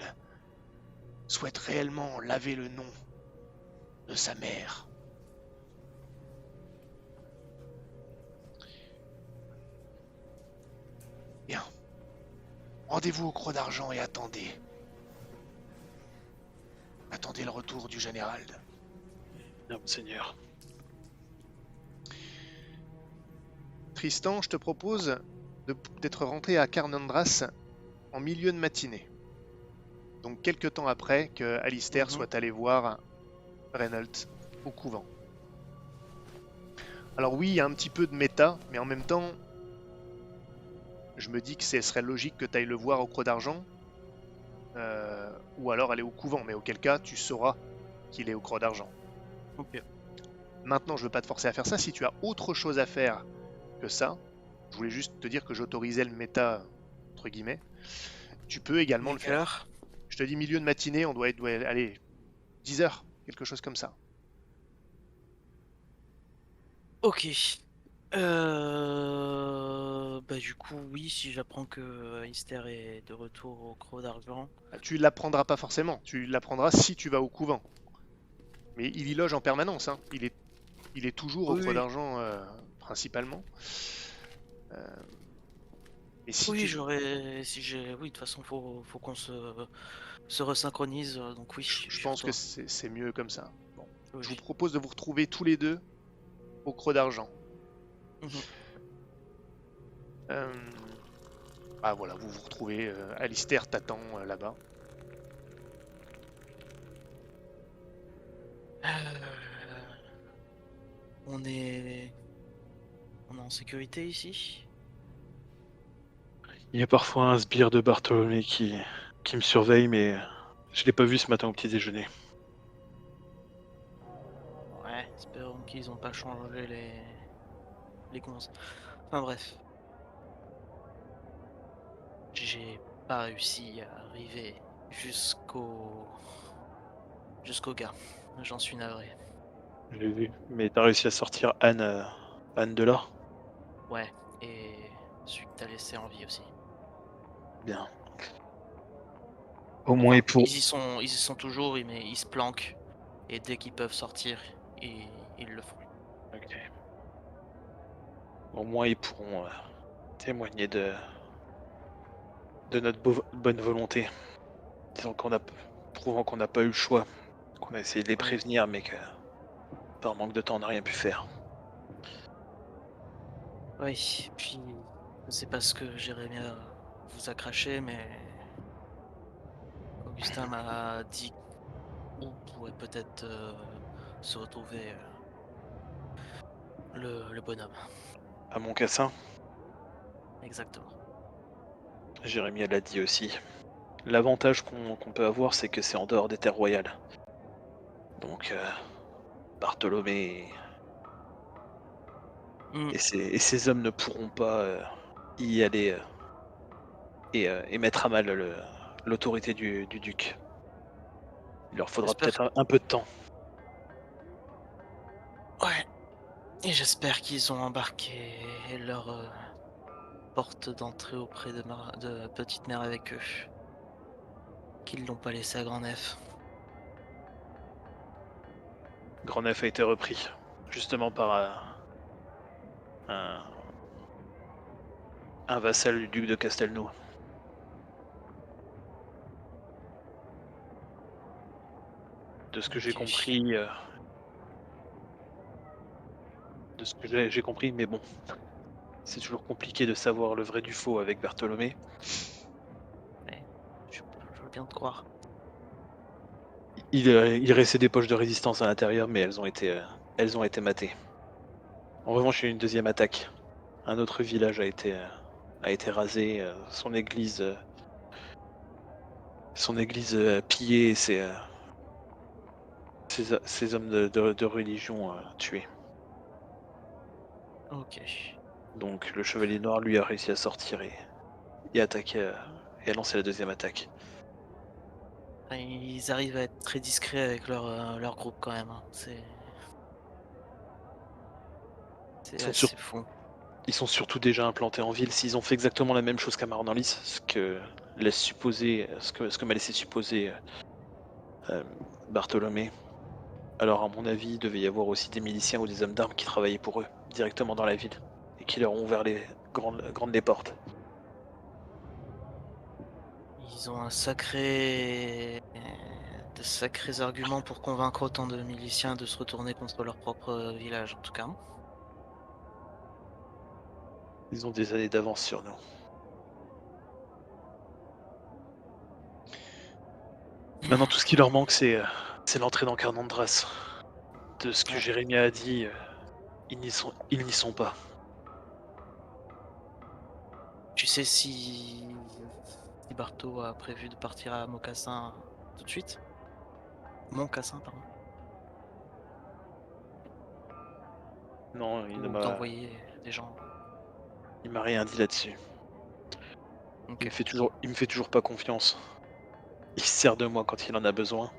souhaite réellement laver le nom de sa mère. Bien. Rendez-vous au Croc d'Argent et attendez. Attendez le retour du jeune Hérald. Bien, monseigneur. Tristan, je te propose d'être rentré à Carnandras en milieu de matinée. Donc quelques temps après que Alistair soit allé voir Reynolds au couvent. Alors oui, il y a un petit peu de méta, mais en même temps, je me dis que ce serait logique que tu ailles le voir au Croc d'Argent, ou alors aller au couvent, mais auquel cas tu sauras qu'il est au Croc d'Argent. Ok. Maintenant, je veux pas te forcer à faire ça. Si tu as autre chose à faire que ça, je voulais juste te dire que j'autorisais le méta, entre guillemets. Tu peux également le Quelle faire. heure? Je te dis milieu de matinée, on doit aller 10 heures, quelque chose comme ça. Ok. Bah du coup oui, si j'apprends que Alistair est de retour au Croc d'Argent. Tu l'apprendras pas forcément, tu l'apprendras si tu vas au couvent. Mais il y loge en permanence, hein. Il est toujours au Oui, Croc oui. d'Argent principalement. Euh, et si Oui, tu... j'aurais. Si j'ai. Oui, de toute façon, faut qu'on se resynchronise. Donc oui, Je j'y pense que retourne. c'est mieux comme ça. Bon. Je vous Oui. propose de vous retrouver tous les deux au Croc d'Argent. Mhm. Euh, Ah voilà, vous vous retrouvez. Alistair t'attend là-bas. Euh, On est. On est en sécurité ici? Il y a parfois un sbire de Bartholomé qui me surveille, mais je l'ai pas vu ce matin au petit déjeuner. Ouais, espérons qu'ils ont pas changé les cons. Enfin bref. J'ai pas réussi à arriver jusqu'au gars. J'en suis navré. Je l'ai vu. Mais t'as réussi à sortir Anne de là? Ouais, et celui que t'as laissé en vie aussi. Bien. Au moins, Enfin, ils pour... ils y sont toujours, mais ils se planquent. Et dès qu'ils peuvent sortir, ils le font. Ok. Au moins, ils pourront témoigner de notre bonne volonté. Disons prouvant qu'on n'a pas eu le choix, qu'on a essayé de les Oui, prévenir, mais que par manque de temps, on n'a rien pu faire. oui. Puis, je sais pas ce que Jérémie vous a craché, mais Augustin m'a dit où pourrait peut-être se retrouver le bonhomme. À Moncassin, Exactement. Jérémy l'a dit aussi. L'avantage qu'on peut avoir, c'est que c'est en dehors des terres royales. Donc, Bartholomé Hmm, et ses hommes ne pourront pas y aller et mettre à mal l'autorité du duc. Il leur faudra J'espère. peut-être un peu de temps. Ouais. Et j'espère qu'ils ont embarqué leur porte d'entrée auprès de Petite Mère avec eux. Qu'ils l'ont pas laissé à Grand Nef. Grandnef a été repris, justement par un, un vassal du duc de Castelnau. De ce que j'ai Ok. compris, de ce que j'ai compris, mais bon, c'est toujours compliqué de savoir le vrai du faux avec Bartholomé. Ouais. Je veux bien te croire. Il restait des poches de résistance à l'intérieur, mais elles ont été matées. En revanche, il y a eu une deuxième attaque. Un autre village a été rasé, son église pillée, ses hommes de religion tués. Ok. Donc le chevalier noir, lui, a réussi à sortir et attaquer, et à lancer la deuxième attaque. Enfin, ils arrivent à être très discrets avec leur groupe quand même. Hein. Ils C'est sont, assez fou. ils sont surtout déjà implantés en ville. S'ils ont fait exactement la même chose qu'à Marnarlis, ce que m'a laissé supposer Bartholomé, alors à mon avis, il devait y avoir aussi des miliciens ou des hommes d'armes qui travaillaient pour eux, directement dans la ville, et qui leur ont ouvert les grandes les portes. Ils ont de sacrés arguments pour convaincre autant de miliciens de se retourner contre leur propre village, en tout cas. Ils ont des années d'avance sur nous. Maintenant, tout ce qui leur manque, c'est l'entrée dans Carnandras. De ce que Ouais. Jérémie a dit, ils n'y sont pas. Tu sais si Barto a prévu de partir à Mocassin tout de suite? Moncassin, pardon. Non, il Ou d'envoyer des gens. m'a rien dit là-dessus. Ok. Il me fait toujours pas confiance. Il se sert de moi quand il en a besoin.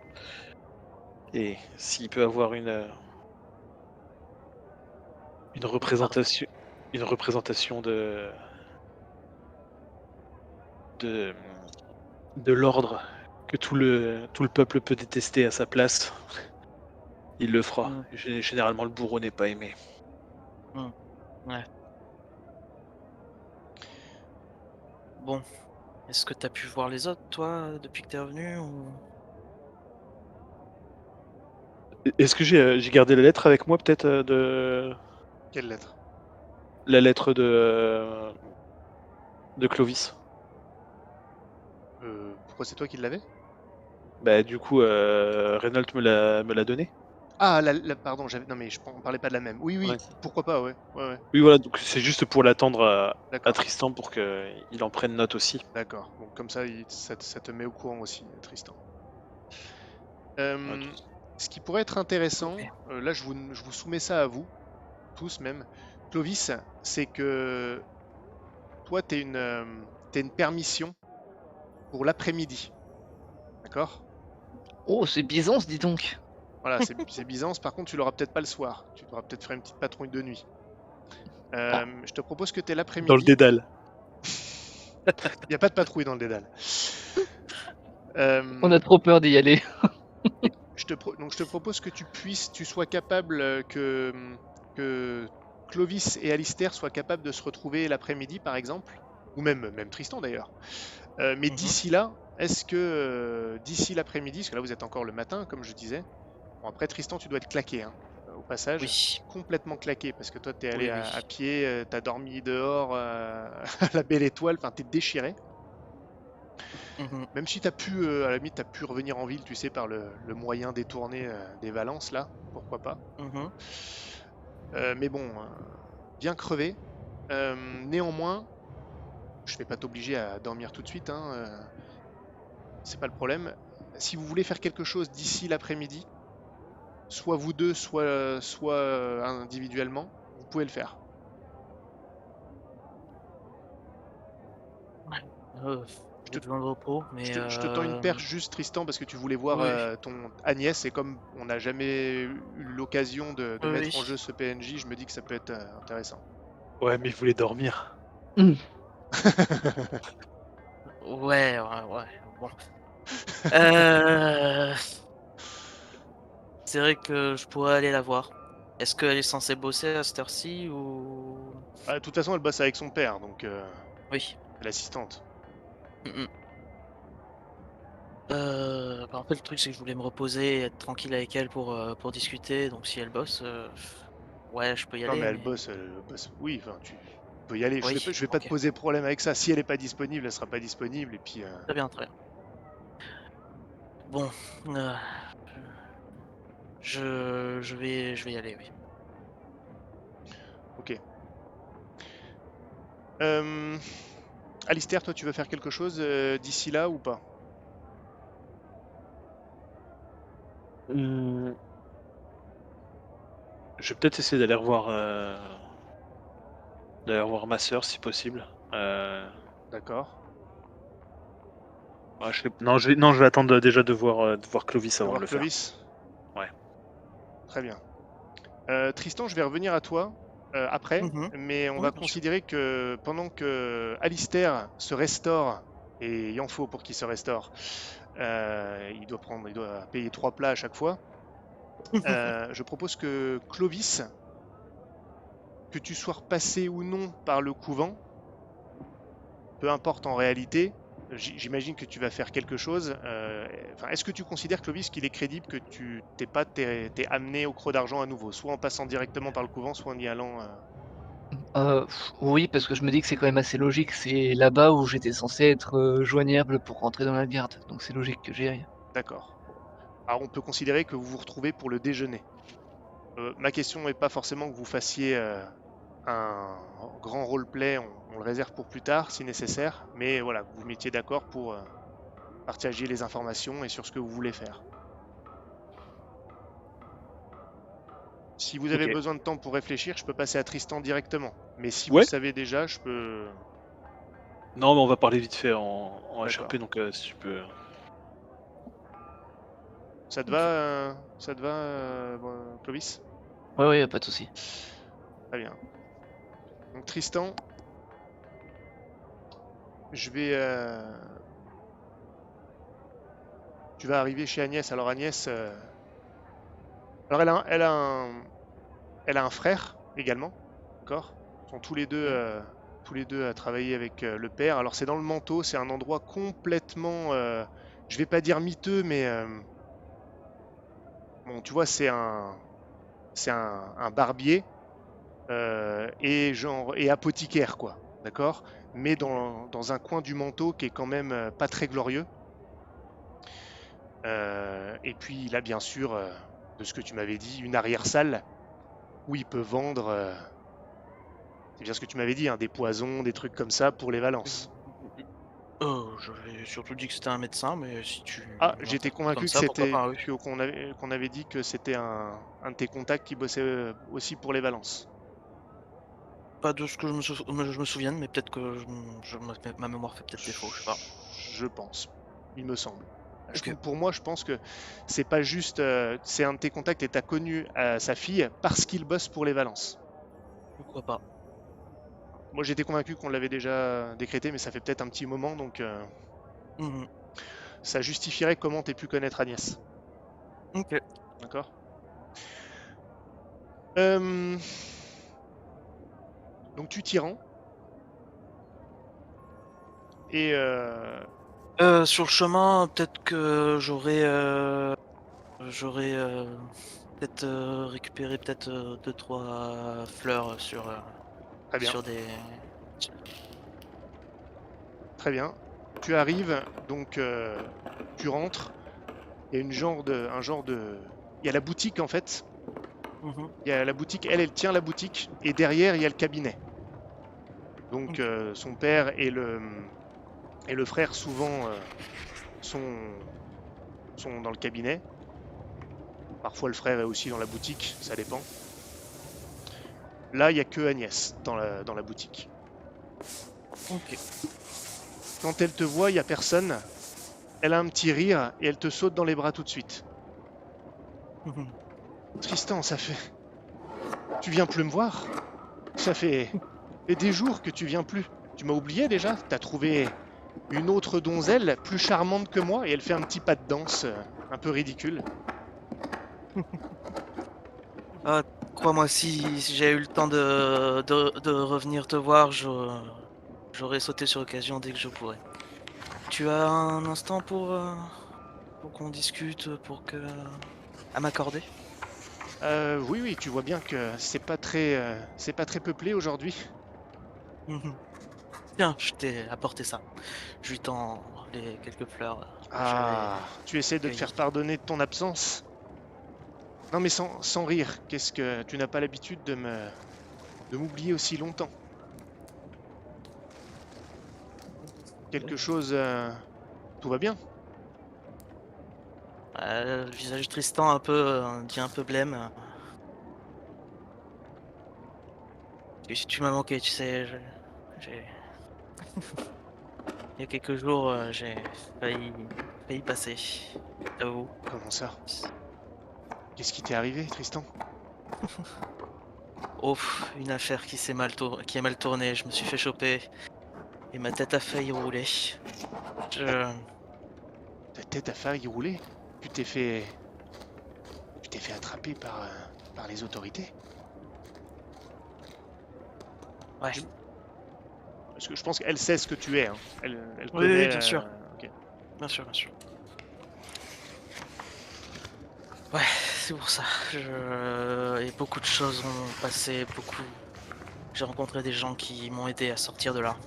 Et s'il peut avoir une représentation de l'ordre que tout le peuple peut détester à sa place, il le fera. Mm. Généralement, le bourreau n'est pas aimé. Ouais. Bon. Est-ce que t'as pu voir les autres, toi, depuis que t'es revenu ou... Est-ce que j'ai gardé la lettre avec moi, peut-être, de Quelle lettre? la lettre de Clovis? Pourquoi c'est toi qui l'avais? Bah, du coup, Reynolds me l'a donné. Ah, pardon, non mais on parlait pas de la même. Oui, oui, Ouais. pourquoi pas, ouais. Oui, voilà, donc c'est juste pour l'attendre à D'accord, Tristan pour qu'il en prenne note aussi. d'accord. Donc comme ça, ça te met au courant aussi, Tristan. Ouais, Ce qui pourrait être intéressant, Ok. là je vous soumets ça à vous, tous même. Clovis, c'est que toi, t'as une permission pour l'après-midi. D'accord? Oh, c'est Byzance, dis donc. Voilà, c'est Byzance. Par contre, tu l'auras peut-être pas le soir. Tu devras peut-être faire une petite patrouille de nuit. Ah. Je te propose que tu Dans le l'après-midi. dédale. Il n'y a pas de patrouille dans le dédale. On a trop peur d'y aller. Donc je te propose que tu sois capable que Clovis et Alistair soient capables de se retrouver l'après-midi, par exemple, ou même Tristan d'ailleurs. Mais Mhm. d'ici là, est-ce que d'ici l'après-midi, parce que là vous êtes encore le matin, comme je disais. Bon, après Tristan, tu dois être claqué, hein, au passage. Oui. Complètement claqué, parce que toi t'es allé Oui, à oui. pied, t'as dormi dehors à la belle étoile, enfin t'es déchiré. Mhm. Même si t'as pu, à la limite, t'as pu revenir en ville, tu sais, par le moyen détourné des Valences, là, pourquoi pas. Mhm. Mais bon, bien crevé. Néanmoins, je vais pas t'obliger à dormir tout de suite, hein, c'est pas le problème. Si vous voulez faire quelque chose d'ici l'après-midi, soit vous deux, soit individuellement, vous pouvez le faire. Euh, Je J'ai te, besoin de repos, je mais te- je te tends une perche juste, Tristan, parce que tu voulais voir oui, ton Agnès, et comme on n'a jamais eu l'occasion de mettre en oui. jeu ce PNJ, je me dis que ça peut être intéressant. Ouais, mais il voulait dormir. Ouais, ouais. Bon. Euh, C'est vrai que je pourrais aller la voir. Est-ce qu'elle est censée bosser à cette heure-ci ou... Ah, de toute façon, elle bosse avec son père, donc Oui. c'est l'assistante. Mhm. Bah, en fait, le truc, c'est que je voulais me reposer, être tranquille avec elle pour discuter. Donc, si elle bosse, ouais, je peux y Non, mais aller, mais... elle bosse. Oui, enfin, tu peux y aller. Oui, Je vais pas te ok. poser problème avec ça. Si elle est pas disponible, elle sera pas disponible, et puis. Très bien, très bien. Bon, je vais y aller, oui. Ok. Alistair, toi, tu veux faire quelque chose d'ici là ou pas? Je vais peut-être essayer d'aller revoir ma sœur si possible. D'accord. Non, je vais attendre déjà de voir Clovis De avant de voir le faire. Clovis? Ouais. Très bien. Tristan, je vais revenir à toi après, Mhm. mais on Oui, va bien sûr. considérer que pendant que Alistair se restaure, et il en faut pour qu'il se restaure, il doit payer 3 plats à chaque fois. Je propose que Clovis, que tu sois repassé ou non par le couvent, peu importe en réalité, j'imagine que tu vas faire quelque chose. Enfin, est-ce que tu considères, Clovis, qu'il est crédible que tu t'es amené au Creux d'Argent à nouveau, soit en passant directement par le couvent, soit en y allant Oui, parce que je me dis que c'est quand même assez logique. C'est là-bas où j'étais censé être, joignable pour rentrer dans la garde, donc c'est logique que j'y aille. D'accord. Alors, on peut considérer que vous vous retrouvez pour le déjeuner. Ma question n'est pas forcément que vous fassiez un grand roleplay, on le réserve pour plus tard si nécessaire, mais voilà, que vous vous mettiez d'accord pour partager les informations et sur ce que vous voulez faire. Si vous avez Ok. besoin de temps pour réfléchir, je peux passer à Tristan directement. Mais si vous le Ouais. savez déjà, je peux. Non, mais on va parler vite fait en D'accord. HRP, donc si tu peux. Ça te va, Ok. Clovis? Ouais, ouais, y a pas de souci. Très bien. Donc Tristan, je vais. Tu vas arriver chez Agnès. Alors Agnès, alors elle a un frère également, d'accord? Ils sont tous les deux à travailler avec le père. Alors c'est dans le Manteau, c'est un endroit complètement, je vais pas dire miteux, mais bon, tu vois, c'est un barbier et apothicaire, quoi, d'accord? Mais dans un coin du Manteau qui est quand même pas très glorieux. Et puis il a bien sûr, de ce que tu m'avais dit, une arrière-salle où il peut vendre. C'est bien ce que tu m'avais dit, hein, des poisons, des trucs comme ça pour les valences. J'avais surtout dit que c'était un médecin, mais si tu Ah, j'étais l'interprètes comme convaincu que ça, pourquoi c'était pas, oui. qu'on avait dit que c'était un de tes contacts qui bossait aussi pour les valences. Pas de ce que je me souvienne, mais peut-être que ma mémoire fait peut-être défaut, je sais pas. Je pense, il me semble. Ok, Pour moi, je pense que c'est pas juste, c'est un de tes contacts et tu as connu sa fille parce qu'il bosse pour les valences. pourquoi pas. Moi, j'étais convaincu qu'on l'avait déjà décrété, mais ça fait peut-être un petit moment, donc Mhm. ça justifierait comment tu aies pu connaître Agnès. Ok. D'accord. Euh, Donc tu t'y rends et Sur le chemin, peut-être que j'aurais peut-être récupéré peut-être 2-3 fleurs très bien, sur des. très bien. Tu arrives, donc tu rentres. Il y a il y a la boutique en fait. Mhm. Il y a la boutique, elle tient la boutique et derrière il y a le cabinet. Donc Ok. son père et le frère souvent sont, sont dans le cabinet. Parfois le frère est aussi dans la boutique, ça dépend. Là il y a que Agnès dans la boutique. Ok. Quand elle te voit, il y a personne. Elle a un petit rire et elle te saute dans les bras tout de suite. Mhm. Tristan, ça fait. Tu viens plus me voir? Ça fait des jours que tu viens plus. Tu m'as oublié déjà? T'as trouvé une autre donzelle plus charmante que moi et elle fait un petit pas de danse un peu ridicule. Ah, crois-moi, si j'ai eu le temps de revenir te voir, j'aurais sauté sur l'occasion dès que je pourrais. Tu as un instant pour qu'on discute, à m'accorder? Oui, oui, tu vois bien que c'est pas très peuplé aujourd'hui. Mhm. Tiens, je t'ai apporté ça. Je lui tends quelques fleurs que Ah, tu essaies de te cueilli. faire pardonner de ton absence? Non mais sans rire, qu'est-ce que tu n'as pas l'habitude de m'oublier aussi longtemps? Quelque chose, tout va bien? Le visage de Tristan un peu, dit un peu blême. Tu m'as manqué, tu sais, j'ai il y a quelques jours, j'ai failli passer, j'avoue. Comment ça? Qu'est-ce qui t'est arrivé, Tristan? Oh, une affaire qui a mal tourné, je me suis fait choper et ma tête a failli rouler. Je Ta tête a failli rouler? Tu t'es fait, tu t'es fait attraper par les autorités? ouais, Je- Parce que je pense qu'elle sait ce que tu es, hein. Elle oui, oui, connaît. bien sûr, Ok. bien sûr, bien sûr. Ouais, c'est pour ça. Et beaucoup de choses ont passé, beaucoup. J'ai rencontré des gens qui m'ont aidé à sortir de là.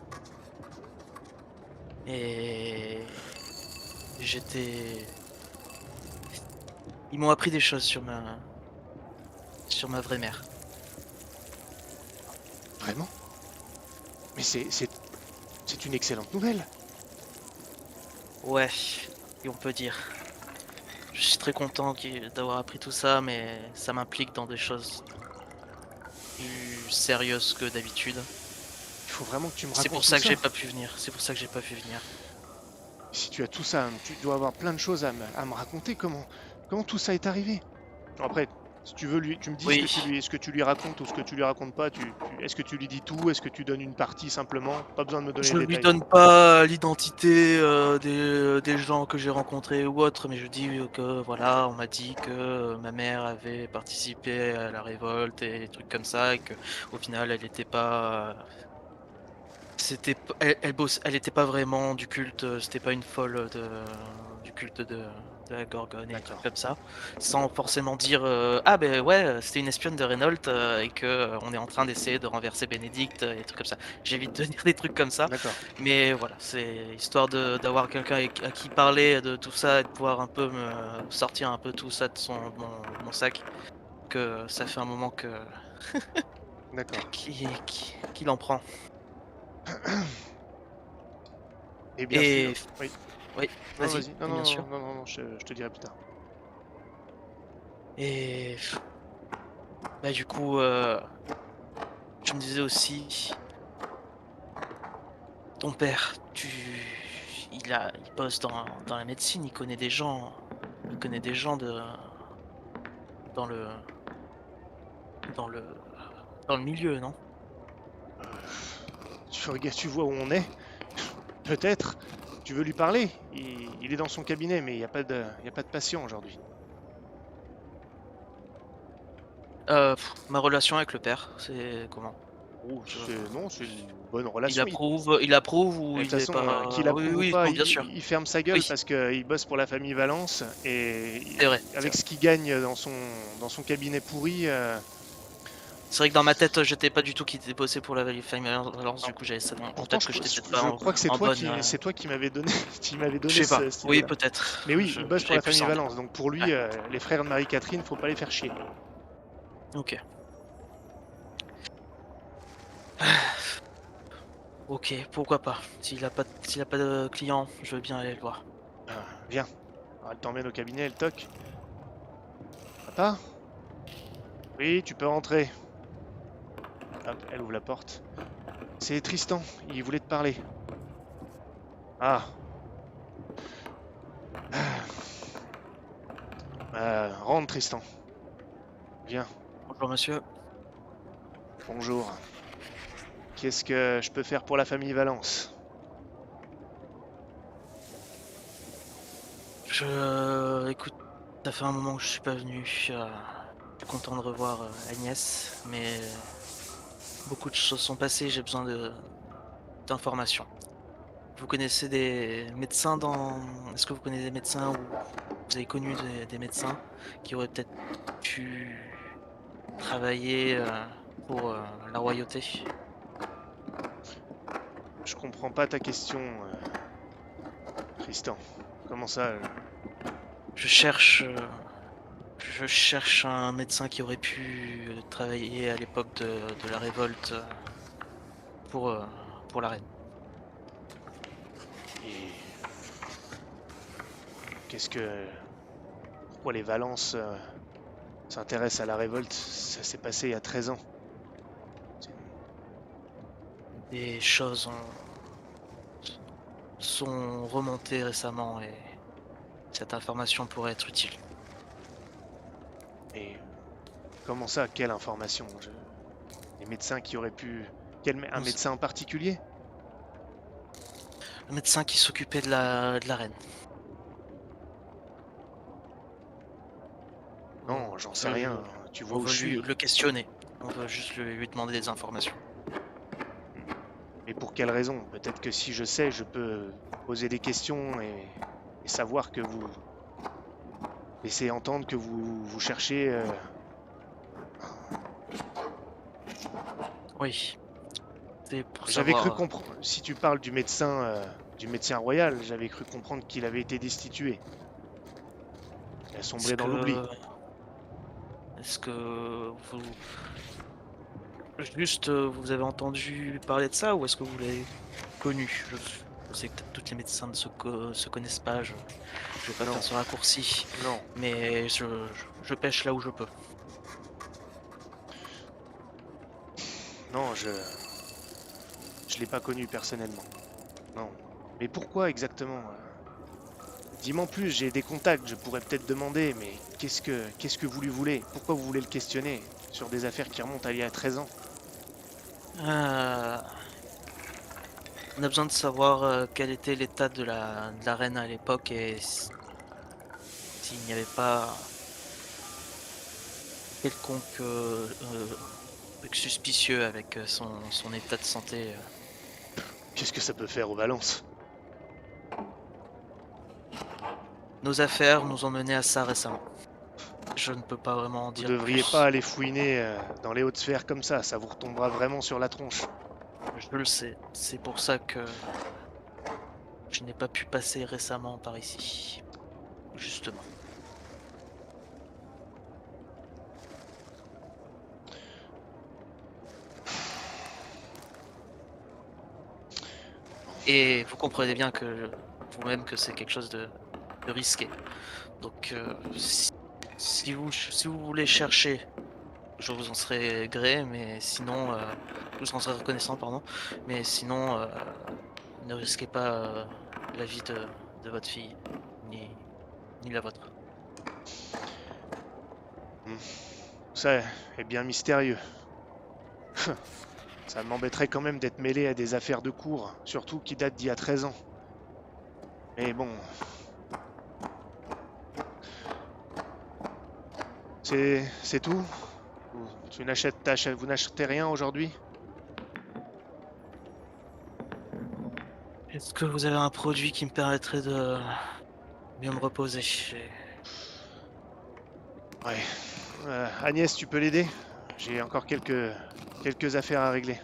Et j'étais. Ils m'ont appris des choses sur ma vraie mère. Vraiment? Mais c'est une excellente nouvelle. Ouais, et on peut dire. Je suis très content d'avoir appris tout ça, mais ça m'implique dans des choses plus sérieuses que d'habitude. Il faut vraiment que tu me C'est racontes pour tout ça que ça. j'ai pas pu venir. C'est pour ça que j'ai pas pu venir. Si tu as tout ça, tu dois avoir plein de choses à me raconter. Comment tout ça est arrivé? Bon, après, si tu veux, tu me dis Oui, ce que tu lui racontes ou ce que tu lui racontes pas. Est-ce que tu lui dis tout? Est-ce que tu donnes une partie simplement? Pas besoin de me donner je les lui détails. donne pas l'identité des gens que j'ai rencontrés ou autres, mais je dis que voilà, on m'a dit que ma mère avait participé à la révolte et des trucs comme ça, et que au final, elle était pas. Elle était pas vraiment du culte, c'était pas une folle du culte de la Gorgone et des trucs D'accord. comme ça. Sans forcément dire ah ben ouais, c'était une espionne de Renault et que on est en train d'essayer de renverser Bénédicte et des trucs comme ça. J'évite de dire des trucs comme ça, D'accord. mais voilà, c'est histoire d'avoir quelqu'un à qui parler de tout ça et de pouvoir un peu me sortir un peu tout ça de mon sac, que ça fait un moment que D'accord. qu'il en prend. Et bien Et sûr. Oui. oui, Non, vas-y, vas-y. Non, et bien non, sûr. non, non, non, non, je te dirai plus tard. Et bah, du coup, je me disais aussi, ton père, il bosse dans la médecine, il connaît des gens dans le, dans le, dans le milieu, non? Tu vois où on est? Peut-être. Tu veux lui parler? Il est dans son cabinet, mais il y a pas de patient aujourd'hui. Ma relation avec le père, c'est comment? Oh, Je, non, c'est une bonne relation. il approuve De ou toute il est façon, qu'il pas? Oui, approuve ou oui, pas, non, bien sûr. il ferme sa gueule Oui, parce qu'il bosse pour la famille Valence et c'est vrai, c'est avec vrai. ce qu'il gagne dans son cabinet pourri, C'est vrai que dans ma tête, j'étais pas du tout qu'il était bossé pour la famille Valence, non. du coup j'avais ça en Pourtant, tête que j'étais peut-être pas je crois que en bonne. c'est toi qui m'avais donné, qui m'avais Je donné sais pas. cette Oui, idée-là. peut-être. Mais oui, il bosse pour J'avais la plus famille ça en tête. Valence, donc pour lui, Ouais. les frères de Marie-Catherine, faut pas les faire chier. Ok. Ok, pourquoi pas. S'il a pas de client, je veux bien aller le voir. Viens, alors, elle t'emmène au cabinet, elle toque. Papa? Oui, tu peux rentrer. Hop, elle ouvre la porte. C'est Tristan, il voulait te parler. Ah. Rentre Tristan. Viens, Bonjour monsieur. bonjour. Qu'est-ce que je peux faire pour la famille Valence? Écoute, ça fait un moment que je suis pas venu. Je suis content de revoir Agnès, mais beaucoup de choses sont passées, j'ai besoin d'informations. Vous connaissez des médecins dans. Est-ce que vous connaissez des médecins ou vous avez connu des médecins qui auraient peut-être pu travailler pour la royauté? Je comprends pas ta question, Tristan, comment ça Je cherche un médecin qui aurait pu travailler à l'époque de la révolte pour la reine. Et qu'est-ce que... Pourquoi les Valences s'intéressent à la révolte? Ça s'est passé il y a 13 ans. Des choses sont remontées récemment et cette information pourrait être utile. Et comment ça? Quelle information? Les médecins qui auraient pu... Un On s- médecin en particulier? Le médecin qui s'occupait de la reine. Non, j'en sais veut- rien. Tu vois On où veut je suis. le questionner. On veut juste lui demander des informations. Mais pour quelle raison? Peut-être que si je sais, je peux poser des questions et savoir que vous... Laisser entendre que vous cherchez... Oui. C'est pour J'avais cru savoir. comprendre... Si tu parles du médecin royal, j'avais cru comprendre qu'il avait été destitué. Il a Est-ce sombré dans l'oubli. que est-ce que vous vous avez entendu parler de ça ou est-ce que vous l'avez connu? Je sais que peut-être tous les médecins ne se connaissent pas. Je vais pas Non. faire ce raccourci, Non, mais je pêche là où je peux. non, je l'ai pas connu personnellement. Non. Mais pourquoi exactement? Dis-moi en plus, j'ai des contacts, je pourrais peut-être demander, mais qu'est-ce que vous lui voulez? Pourquoi vous voulez le questionner sur des affaires qui remontent à il y a 13 ans? Euh, on a besoin de savoir quel était l'état de la reine à l'époque et s'il n'y avait pas quelconque truc suspicieux avec son état de santé. Qu'est-ce que ça peut faire aux Valence? Nos affaires nous ont mené à ça récemment. Je ne peux pas vraiment en Vous dire devriez plus. pas aller fouiner dans les hautes sphères comme ça vous retombera vraiment sur la tronche. Je le sais. C'est pour ça que je n'ai pas pu passer récemment par ici. Justement. Et vous comprenez bien que vous-même que c'est quelque chose de risqué. Donc si vous voulez chercher, je vous en serai gré, mais sinon je vous en serai reconnaissant, pardon. Mais sinon ne risquez pas la vie de votre fille, ni la vôtre. Ça est bien mystérieux. Ça m'embêterait quand même d'être mêlé à des affaires de cour, surtout qui datent d'il y a 13 ans. Mais bon... C'est tout? Vous n'achetez rien aujourd'hui? Est-ce que vous avez un produit qui me permettrait de mieux me reposer? Ouais. Agnès, tu peux l'aider? J'ai encore quelques affaires à régler.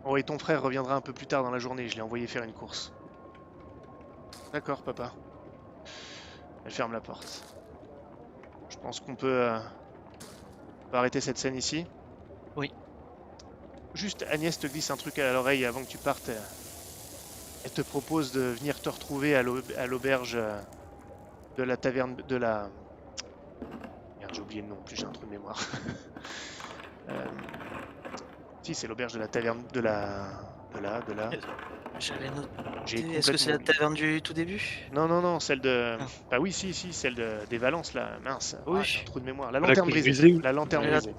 Oh, et ton frère reviendra un peu plus tard dans la journée, je l'ai envoyé faire une course. D'accord, papa. Elle ferme la porte. Je pense qu'on peut arrêter cette scène ici. Oui. Juste, Agnès te glisse un truc à l'oreille avant que tu partes. Elle te propose de venir te retrouver à l'auberge de la taverne de la... Merde, j'ai oublié le nom, en plus j'ai un trou de mémoire. Si, c'est l'auberge de la taverne de la... J'avais noté. J'ai Est-ce que c'est complètement la oublié. taverne du tout début? Non, celle de... Ah. Bah oui, si, celle des Valences, là. Mince, Oui. j'ai un trou de mémoire. La La lanterne couche brisée. brisée, oui. La lanterne Ouais, brisée.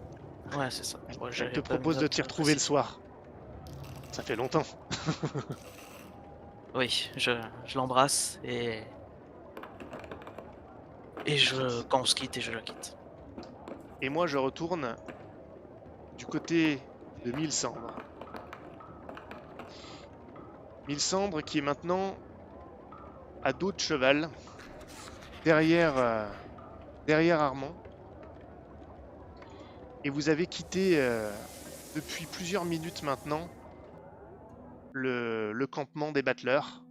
Ouais, c'est ça. Ouais, Elle j'avais te pas propose mis de note t'y retrouver le précise. soir. Ça fait longtemps. Oui, je l'embrasse et quand on se quitte et je la quitte. Et moi, je retourne du côté de Mille Cendres. Mille Cendres qui est maintenant à dos de cheval, derrière Armand. Et vous avez quitté depuis plusieurs minutes maintenant le campement des battleurs.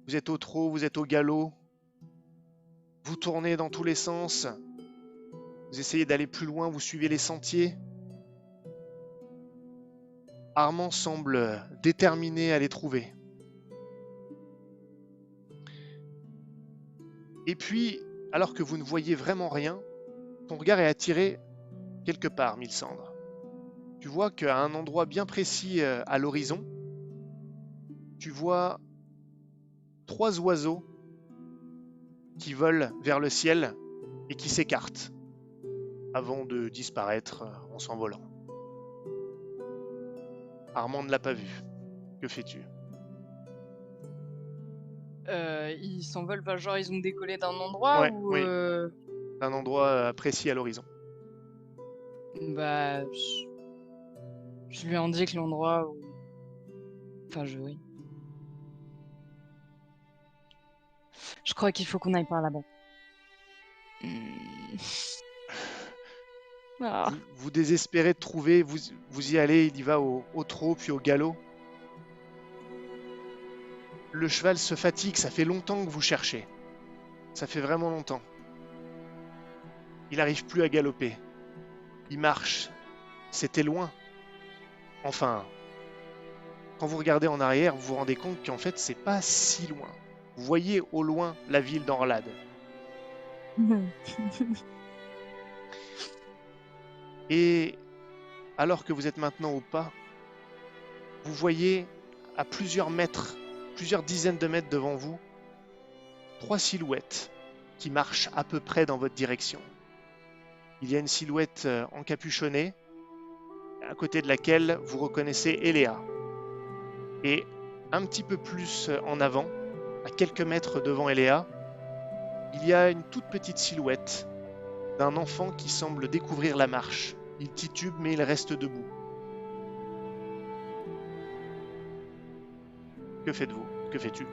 Vous êtes au trot, vous êtes au galop. Vous tournez dans tous les sens. Vous essayez d'aller plus loin, vous suivez les sentiers. Armand semble déterminé à les trouver. Et puis, alors que vous ne voyez vraiment rien, ton regard est attiré quelque part, Mylsandre. Tu vois qu'à un endroit bien précis à l'horizon, tu vois 3 oiseaux qui volent vers le ciel et qui s'écartent avant de disparaître en s'envolant. Armand ne l'a pas vu. Que fais-tu? Ils s'envolent, enfin, genre ils ont décollé d'un endroit Ouais, ou oui. Un endroit précis à l'horizon. bah je lui indique l'endroit où. Enfin oui. Je crois qu'il faut qu'on aille par là-bas. Ah. Vous désespérez de trouver, vous y allez, il y va au trot puis au galop. Le cheval se fatigue, ça fait longtemps que vous cherchez. Ça fait vraiment longtemps. Il n'arrive plus à galoper. Il marche. C'était loin. Enfin, quand vous regardez en arrière, vous vous rendez compte qu'en fait, c'est pas si loin. Vous voyez au loin la ville d'Orlade. Et alors que vous êtes maintenant au pas, vous voyez à plusieurs mètres, plusieurs dizaines de mètres devant vous, 3 silhouettes qui marchent à peu près dans votre direction. Il y a une silhouette encapuchonnée, à côté de laquelle vous reconnaissez Eléa. Et un petit peu plus en avant, à quelques mètres devant Eléa, il y a une toute petite silhouette d'un enfant qui semble découvrir la marche. Il titube mais il reste debout. Que faites-vous? Que fais-tu?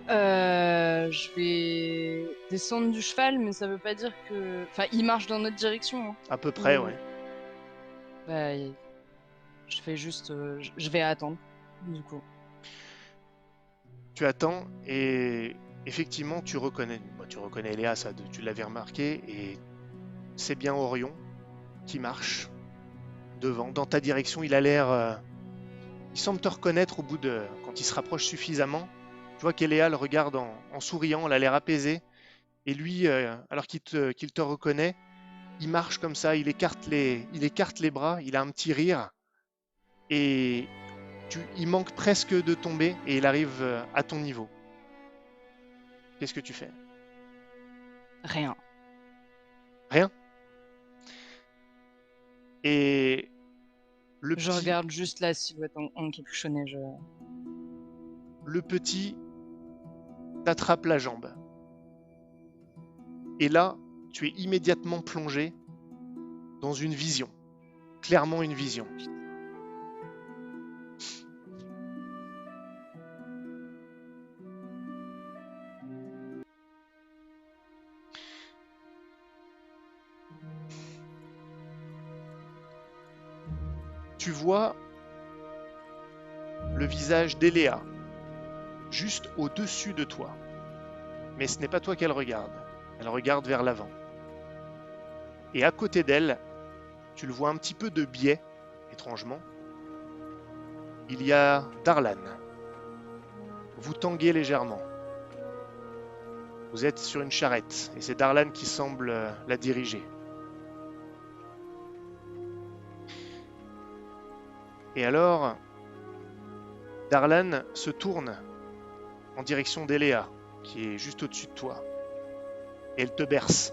Je vais descendre du cheval, mais ça veut pas dire que. Enfin, il marche dans notre direction. Hein. À peu près, Ou- ouais. Bah, je fais juste. Je vais attendre, du coup. Tu attends et effectivement tu reconnais Eléa, ça, tu l'avais remarqué, et c'est bien Orion qui marche devant, dans ta direction. Il a l'air, il semble te reconnaître quand il se rapproche suffisamment. Tu vois qu'Eléa le regarde en souriant, elle a l'air apaisée, et lui, alors qu'il te reconnaît, il marche comme ça, il écarte les bras, il a un petit rire, et il manque presque de tomber, et il arrive à ton niveau. Qu'est-ce que tu fais? Rien. Rien? Et le Je petit, regarde juste la silhouette encapuchonnée. le petit t'attrape la jambe. Et là, tu es immédiatement plongé dans une vision. Clairement une vision. Tu vois le visage d'Eléa, juste au-dessus de toi. Mais ce n'est pas toi qu'elle regarde. Elle regarde vers l'avant. Et à côté d'elle, tu le vois un petit peu de biais, étrangement. Il y a Darlan. Vous tanguez légèrement. Vous êtes sur une charrette, et c'est Darlan qui semble la diriger. Et alors, Darlan se tourne en direction d'Eléa, qui est juste au-dessus de toi. Et elle te berce.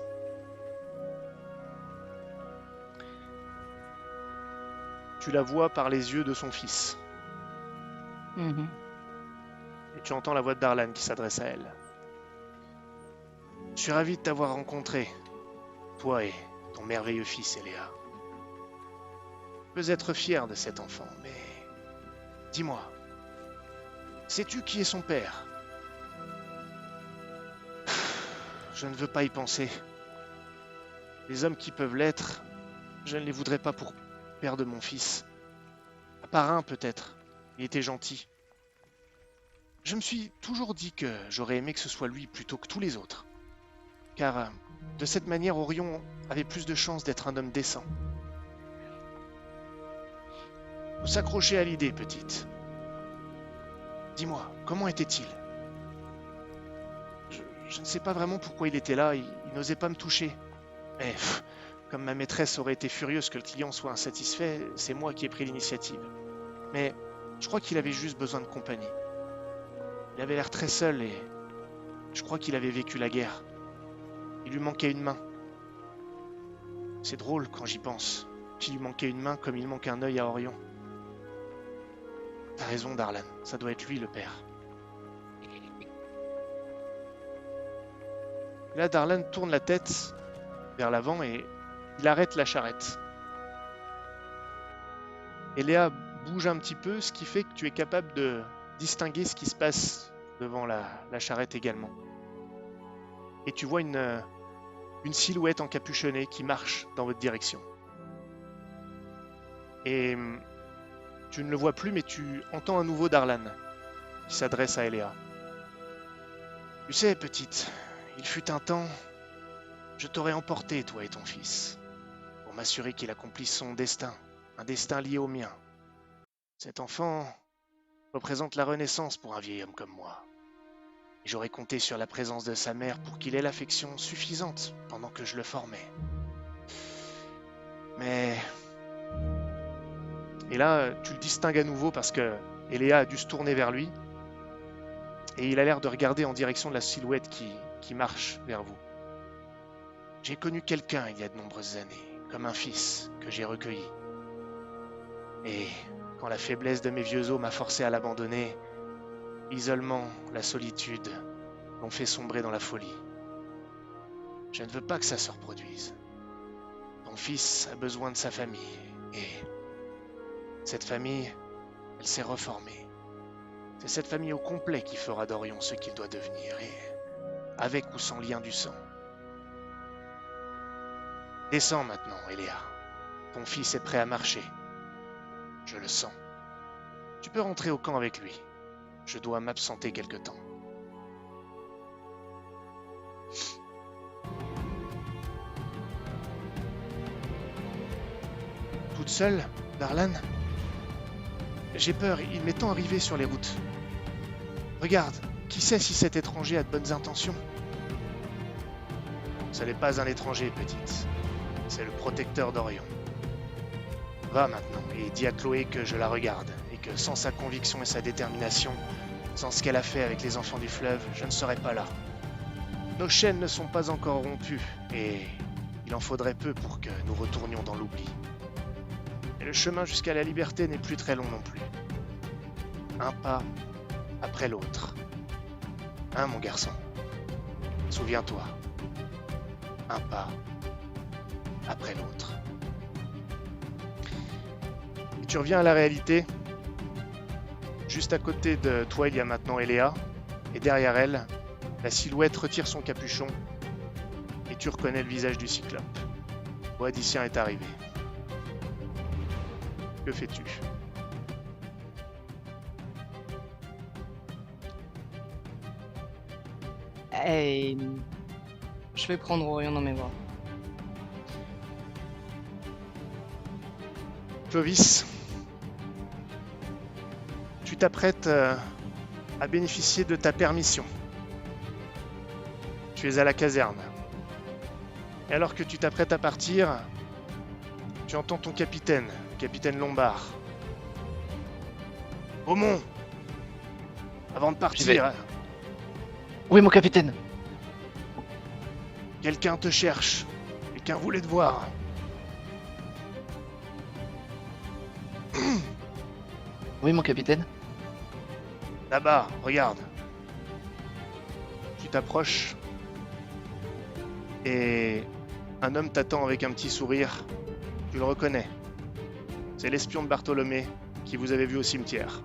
Tu la vois par les yeux de son fils. Mhm. Et tu entends la voix de Darlan qui s'adresse à elle. Je suis ravi de t'avoir rencontré, toi et ton merveilleux fils, Eléa. Je peux être fier de cet enfant, mais dis-moi, sais-tu qui est son père? Je ne veux pas y penser. Les hommes qui peuvent l'être, je ne les voudrais pas pour père de mon fils. À part un, peut-être. Il était gentil. Je me suis toujours dit que j'aurais aimé que ce soit lui plutôt que tous les autres. Car de cette manière, Orion avait plus de chances d'être un homme décent. Faut s'accrocher à l'idée, petite. Dis-moi, comment était-il? Je ne sais pas vraiment pourquoi il était là, il n'osait pas me toucher. Mais comme ma maîtresse aurait été furieuse que le client soit insatisfait, c'est moi qui ai pris l'initiative. Mais je crois qu'il avait juste besoin de compagnie. Il avait l'air très seul et je crois qu'il avait vécu la guerre. Il lui manquait une main. C'est drôle quand j'y pense, qu'il lui manquait une main comme il manque un œil à Orion. T'as raison, Darlan, ça doit être lui le père. Là, Darlan tourne la tête vers l'avant et il arrête la charrette. Et Léa bouge un petit peu, ce qui fait que tu es capable de distinguer ce qui se passe devant la charrette également. Et tu vois une silhouette encapuchonnée qui marche dans votre direction. Et tu ne le vois plus, mais tu entends à nouveau Darlan qui s'adresse à Eléa. Tu sais, petite, il fut un temps, je t'aurais emporté, toi et ton fils, pour m'assurer qu'il accomplisse son destin, un destin lié au mien. Cet enfant représente la renaissance pour un vieil homme comme moi. Et j'aurais compté sur la présence de sa mère pour qu'il ait l'affection suffisante pendant que je le formais. Mais... Et là, tu le distingues à nouveau parce que Eléa a dû se tourner vers lui. Et il a l'air de regarder en direction de la silhouette qui marche vers vous. J'ai connu quelqu'un il y a de nombreuses années, comme un fils que j'ai recueilli. Et quand la faiblesse de mes vieux os m'a forcé à l'abandonner, l'isolement, la solitude m'ont fait sombrer dans la folie. Je ne veux pas que ça se reproduise. Ton fils a besoin de sa famille, et cette famille, elle s'est reformée. C'est cette famille au complet qui fera d'Orion ce qu'il doit devenir, et avec ou sans lien du sang. Descends maintenant, Eléa. Ton fils est prêt à marcher. Je le sens. Tu peux rentrer au camp avec lui. Je dois m'absenter quelque temps. Toute seule, Darlan? J'ai peur, il m'est temps arrivé sur les routes. Regarde, qui sait si cet étranger a de bonnes intentions? Ce n'est pas un étranger, petite. C'est le protecteur d'Orion. Va maintenant et dis à Chloé que je la regarde et que sans sa conviction et sa détermination, sans ce qu'elle a fait avec les enfants du fleuve, je ne serai pas là. Nos chaînes ne sont pas encore rompues et il en faudrait peu pour que nous retournions dans l'oubli. Et le chemin jusqu'à la liberté n'est plus très long non plus. Un pas après l'autre. Hein, mon garçon? Souviens-toi. Un pas après l'autre. Et tu reviens à la réalité. Juste à côté de toi, il y a maintenant Eléa. Et derrière elle, la silhouette retire son capuchon. Et tu reconnais le visage du cyclope. Boadicien est arrivé. Que fais-tu? Et je vais prendre Orion dans mes bras. Clovis, tu t'apprêtes à bénéficier de ta permission. Tu es à la caserne. Et alors que tu t'apprêtes à partir, tu entends ton capitaine, le capitaine Lombard. Beaumont, avant de partir, Oui, mon capitaine. quelqu'un te cherche. Quelqu'un voulait te voir. Oui, mon capitaine. Là-bas, regarde. Tu t'approches et un homme t'attend avec un petit sourire. Tu le reconnais. C'est l'espion de Bartholomé qui vous avait vu au cimetière.